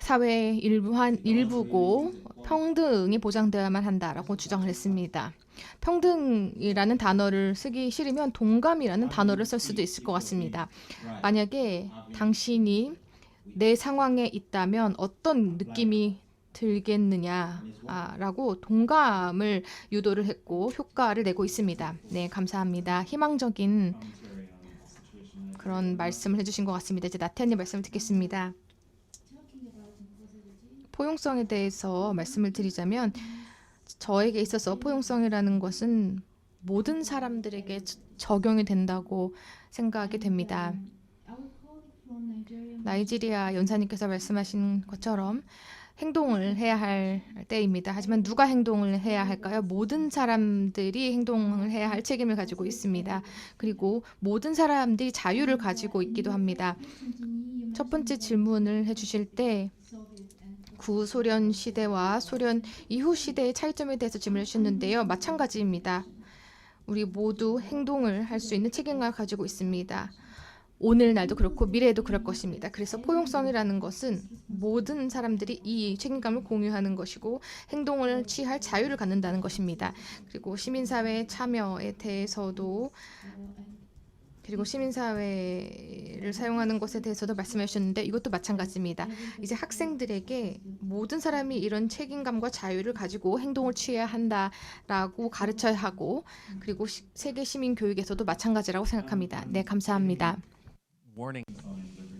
C: 사회의 일부고 평등이 보장되어야만 한다라고 주장을 했습니다. 평등이라는 단어를 쓰기 싫으면 동감이라는 단어를 쓸 수도 있을 것 같습니다. 만약에 당신이 내 상황에 있다면 어떤 느낌이 들겠느냐라고 동감을 유도를 했고 효과를 내고 있습니다. 네, 감사합니다. 희망적인 그런 말씀을 해주신 것 같습니다. 이제 나태한님 말씀을 듣겠습니다. 포용성에 대해서 말씀을 드리자면 저에게 있어서 포용성이라는 것은 모든 사람들에게 적용이 된다고 생각이 됩니다. 나이지리아 연사님께서 말씀하신 것처럼 행동을 해야 할 때입니다. 하지만 누가 행동을 해야 할까요? 모든 사람들이 행동을 해야 할 책임을 가지고 있습니다. 그리고 모든 사람들이 자유를 가지고 있기도 합니다. 첫 번째 질문을 해주실 때 구소련 시대와 소련 이후 시대의 차이점에 대해서 질문을 주셨는데요. 마찬가지입니다. 우리 모두 행동을 할 수 있는 책임감을 가지고 있습니다. 오늘날도 그렇고 미래에도 그럴 것입니다. 그래서 포용성이라는 것은 모든 사람들이 이 책임감을 공유하는 것이고 행동을 취할 자유를 갖는다는 것입니다. 그리고 시민사회의 참여에 대해서도 그리고 시민사회를 사용하는 것에 대해서도 말씀해 주셨는데 이것도 마찬가지입니다. 이제 학생들에게 모든 사람이 이런 책임감과 자유를 가지고 행동을 취해야 한다라고 가르쳐야 하고 그리고 세계 시민 교육에서도 마찬가지라고 생각합니다. 네, 감사합니다.
A: warning.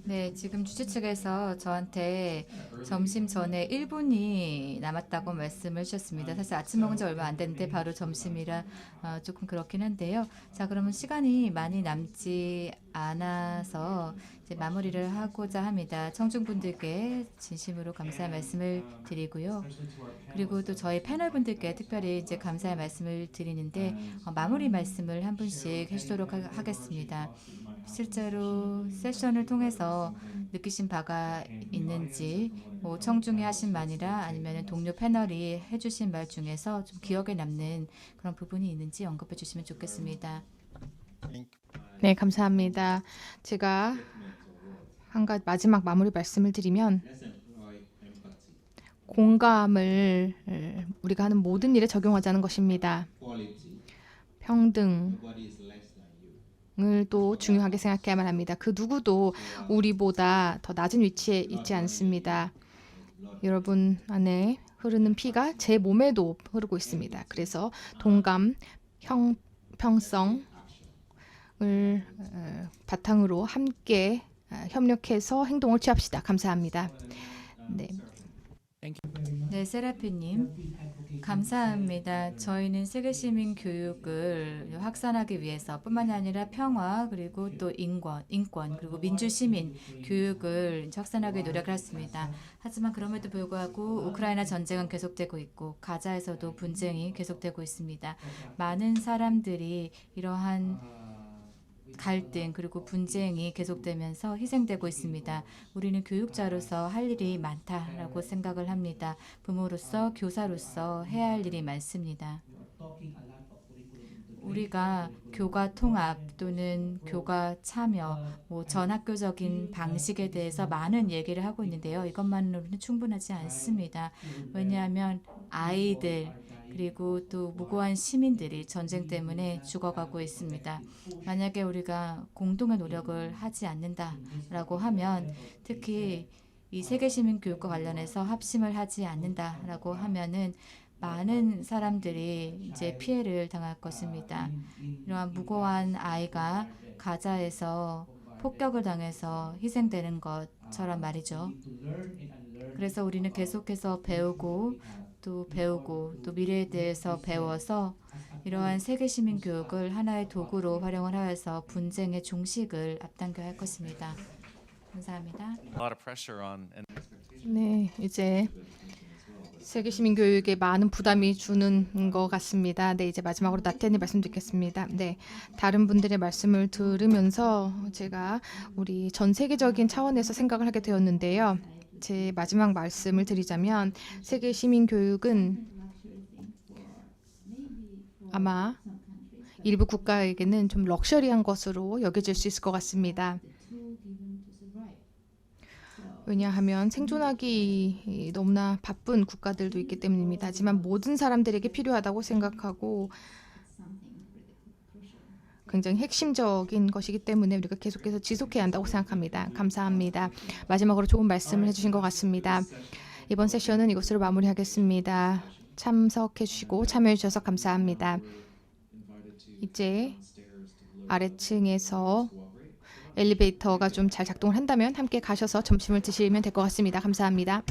B: 네, 지금 주최 측에서 저한테 점심 전에 1분이 남았다고 말씀을 주셨습니다. 사실 아침 먹은 지 얼마 안 됐는데 바로 점심이라 조금 그렇긴 한데요. 자, 그러면 시간이 많이 남지 않아서 이제 마무리를 하고자 합니다. 청중분들께 진심으로 감사의 말씀을 드리고요. 그리고 또 저희 패널분들께 특별히 이제 감사의 말씀을 드리는데 마무리 말씀을 한 분씩 해주도록 하겠습니다. 실제로 세션을 통해서 느끼신 바가 있는지 뭐 청중이 하신 말이라 아니면 동료 패널이 해주신 말 중에서 좀 기억에 남는 그런 부분이 있는지 언급해 주시면 좋겠습니다.
C: 네, 감사합니다. 제가 한 가지 마지막 마무리 말씀을 드리면 공감을 우리가 하는 모든 일에 적용하자는 것입니다. 평등을 또 중요하게 생각해야만 합니다. 그 누구도 우리보다 더 낮은 위치에 있지 않습니다. 여러분 안에 흐르는 피가 제 몸에도 흐르고 있습니다. 그래서 동감, 형평성을 바탕으로 함께 협력해서 행동을 취합시다. 감사합니다. 네.
B: 네, 세라피님. 감사합니다. 저희는 세계 시민 교육을 확산하기 위해서 뿐만이 아니라 평화 그리고 또 인권 그리고 민주 시민 교육을 확산하기 노력을 했습니다. 하지만 그럼에도 불구하고 우크라이나 전쟁은 계속되고 있고 가자에서도 분쟁이 계속되고 있습니다. 많은 사람들이 이러한 갈등 그리고 분쟁이 계속되면서 희생되고 있습니다. 우리는 교육자로서 할 일이 많다라고 생각을 합니다. 부모로서 교사로서 해야 할 일이 많습니다. 우리가 교과 통합 또는 교과 참여, 전학교적인 방식에 대해서 많은 얘기를 하고 있는데요. 이것만으로는 충분하지 않습니다. 왜냐하면 아이들 그리고 또 무고한 시민들이 전쟁 때문에 죽어가고 있습니다. 만약에 우리가 공동의 노력을 하지 않는다라고 하면 특히 이 세계 시민 교육과 관련해서 합심을 하지 않는다라고 하면은 많은 사람들이 이제 피해를 당할 것입니다. 이러한 무고한 아이가 가자에서 폭격을 당해서 희생되는 것처럼 말이죠. 그래서 우리는 계속해서 배우고 또 미래에 대해서 배워서 이러한 세계 시민 교육을 하나의 도구로 활용을 하여서 분쟁의 종식을 앞당겨야 할 것입니다. 감사합니다.
A: A lot of pressure on and
C: 네, 이제 세계 시민 교육에 많은 부담이 주는 것 같습니다. 네, 이제 마지막으로 나태한이 말씀드리겠습니다. 네, 다른 분들의 말씀을 들으면서 제가 우리 전 세계적인 차원에서 생각을 하게 되었는데요. 제 마지막 말씀을 드리자면 세계 시민 교육은 아마 일부 국가에게는 좀 럭셔리한 것으로 여겨질 수 있을 것 같습니다. 왜냐하면 생존하기 너무나 바쁜 국가들도 있기 때문입니다. 하지만 모든 사람들에게 필요하다고 생각하고 굉장히 핵심적인 것이기 때문에 우리가 계속해서 지속해야 한다고 생각합니다. 감사합니다. 마지막으로 좋은 말씀을 해주신 것 같습니다. 이번 세션은 이것으로 마무리하겠습니다. 참석해 주시고 참여해 주셔서 감사합니다. 이제 아래층에서 엘리베이터가 좀 잘 작동을 한다면 함께 가셔서 점심을 드시면 될 것 같습니다. 감사합니다.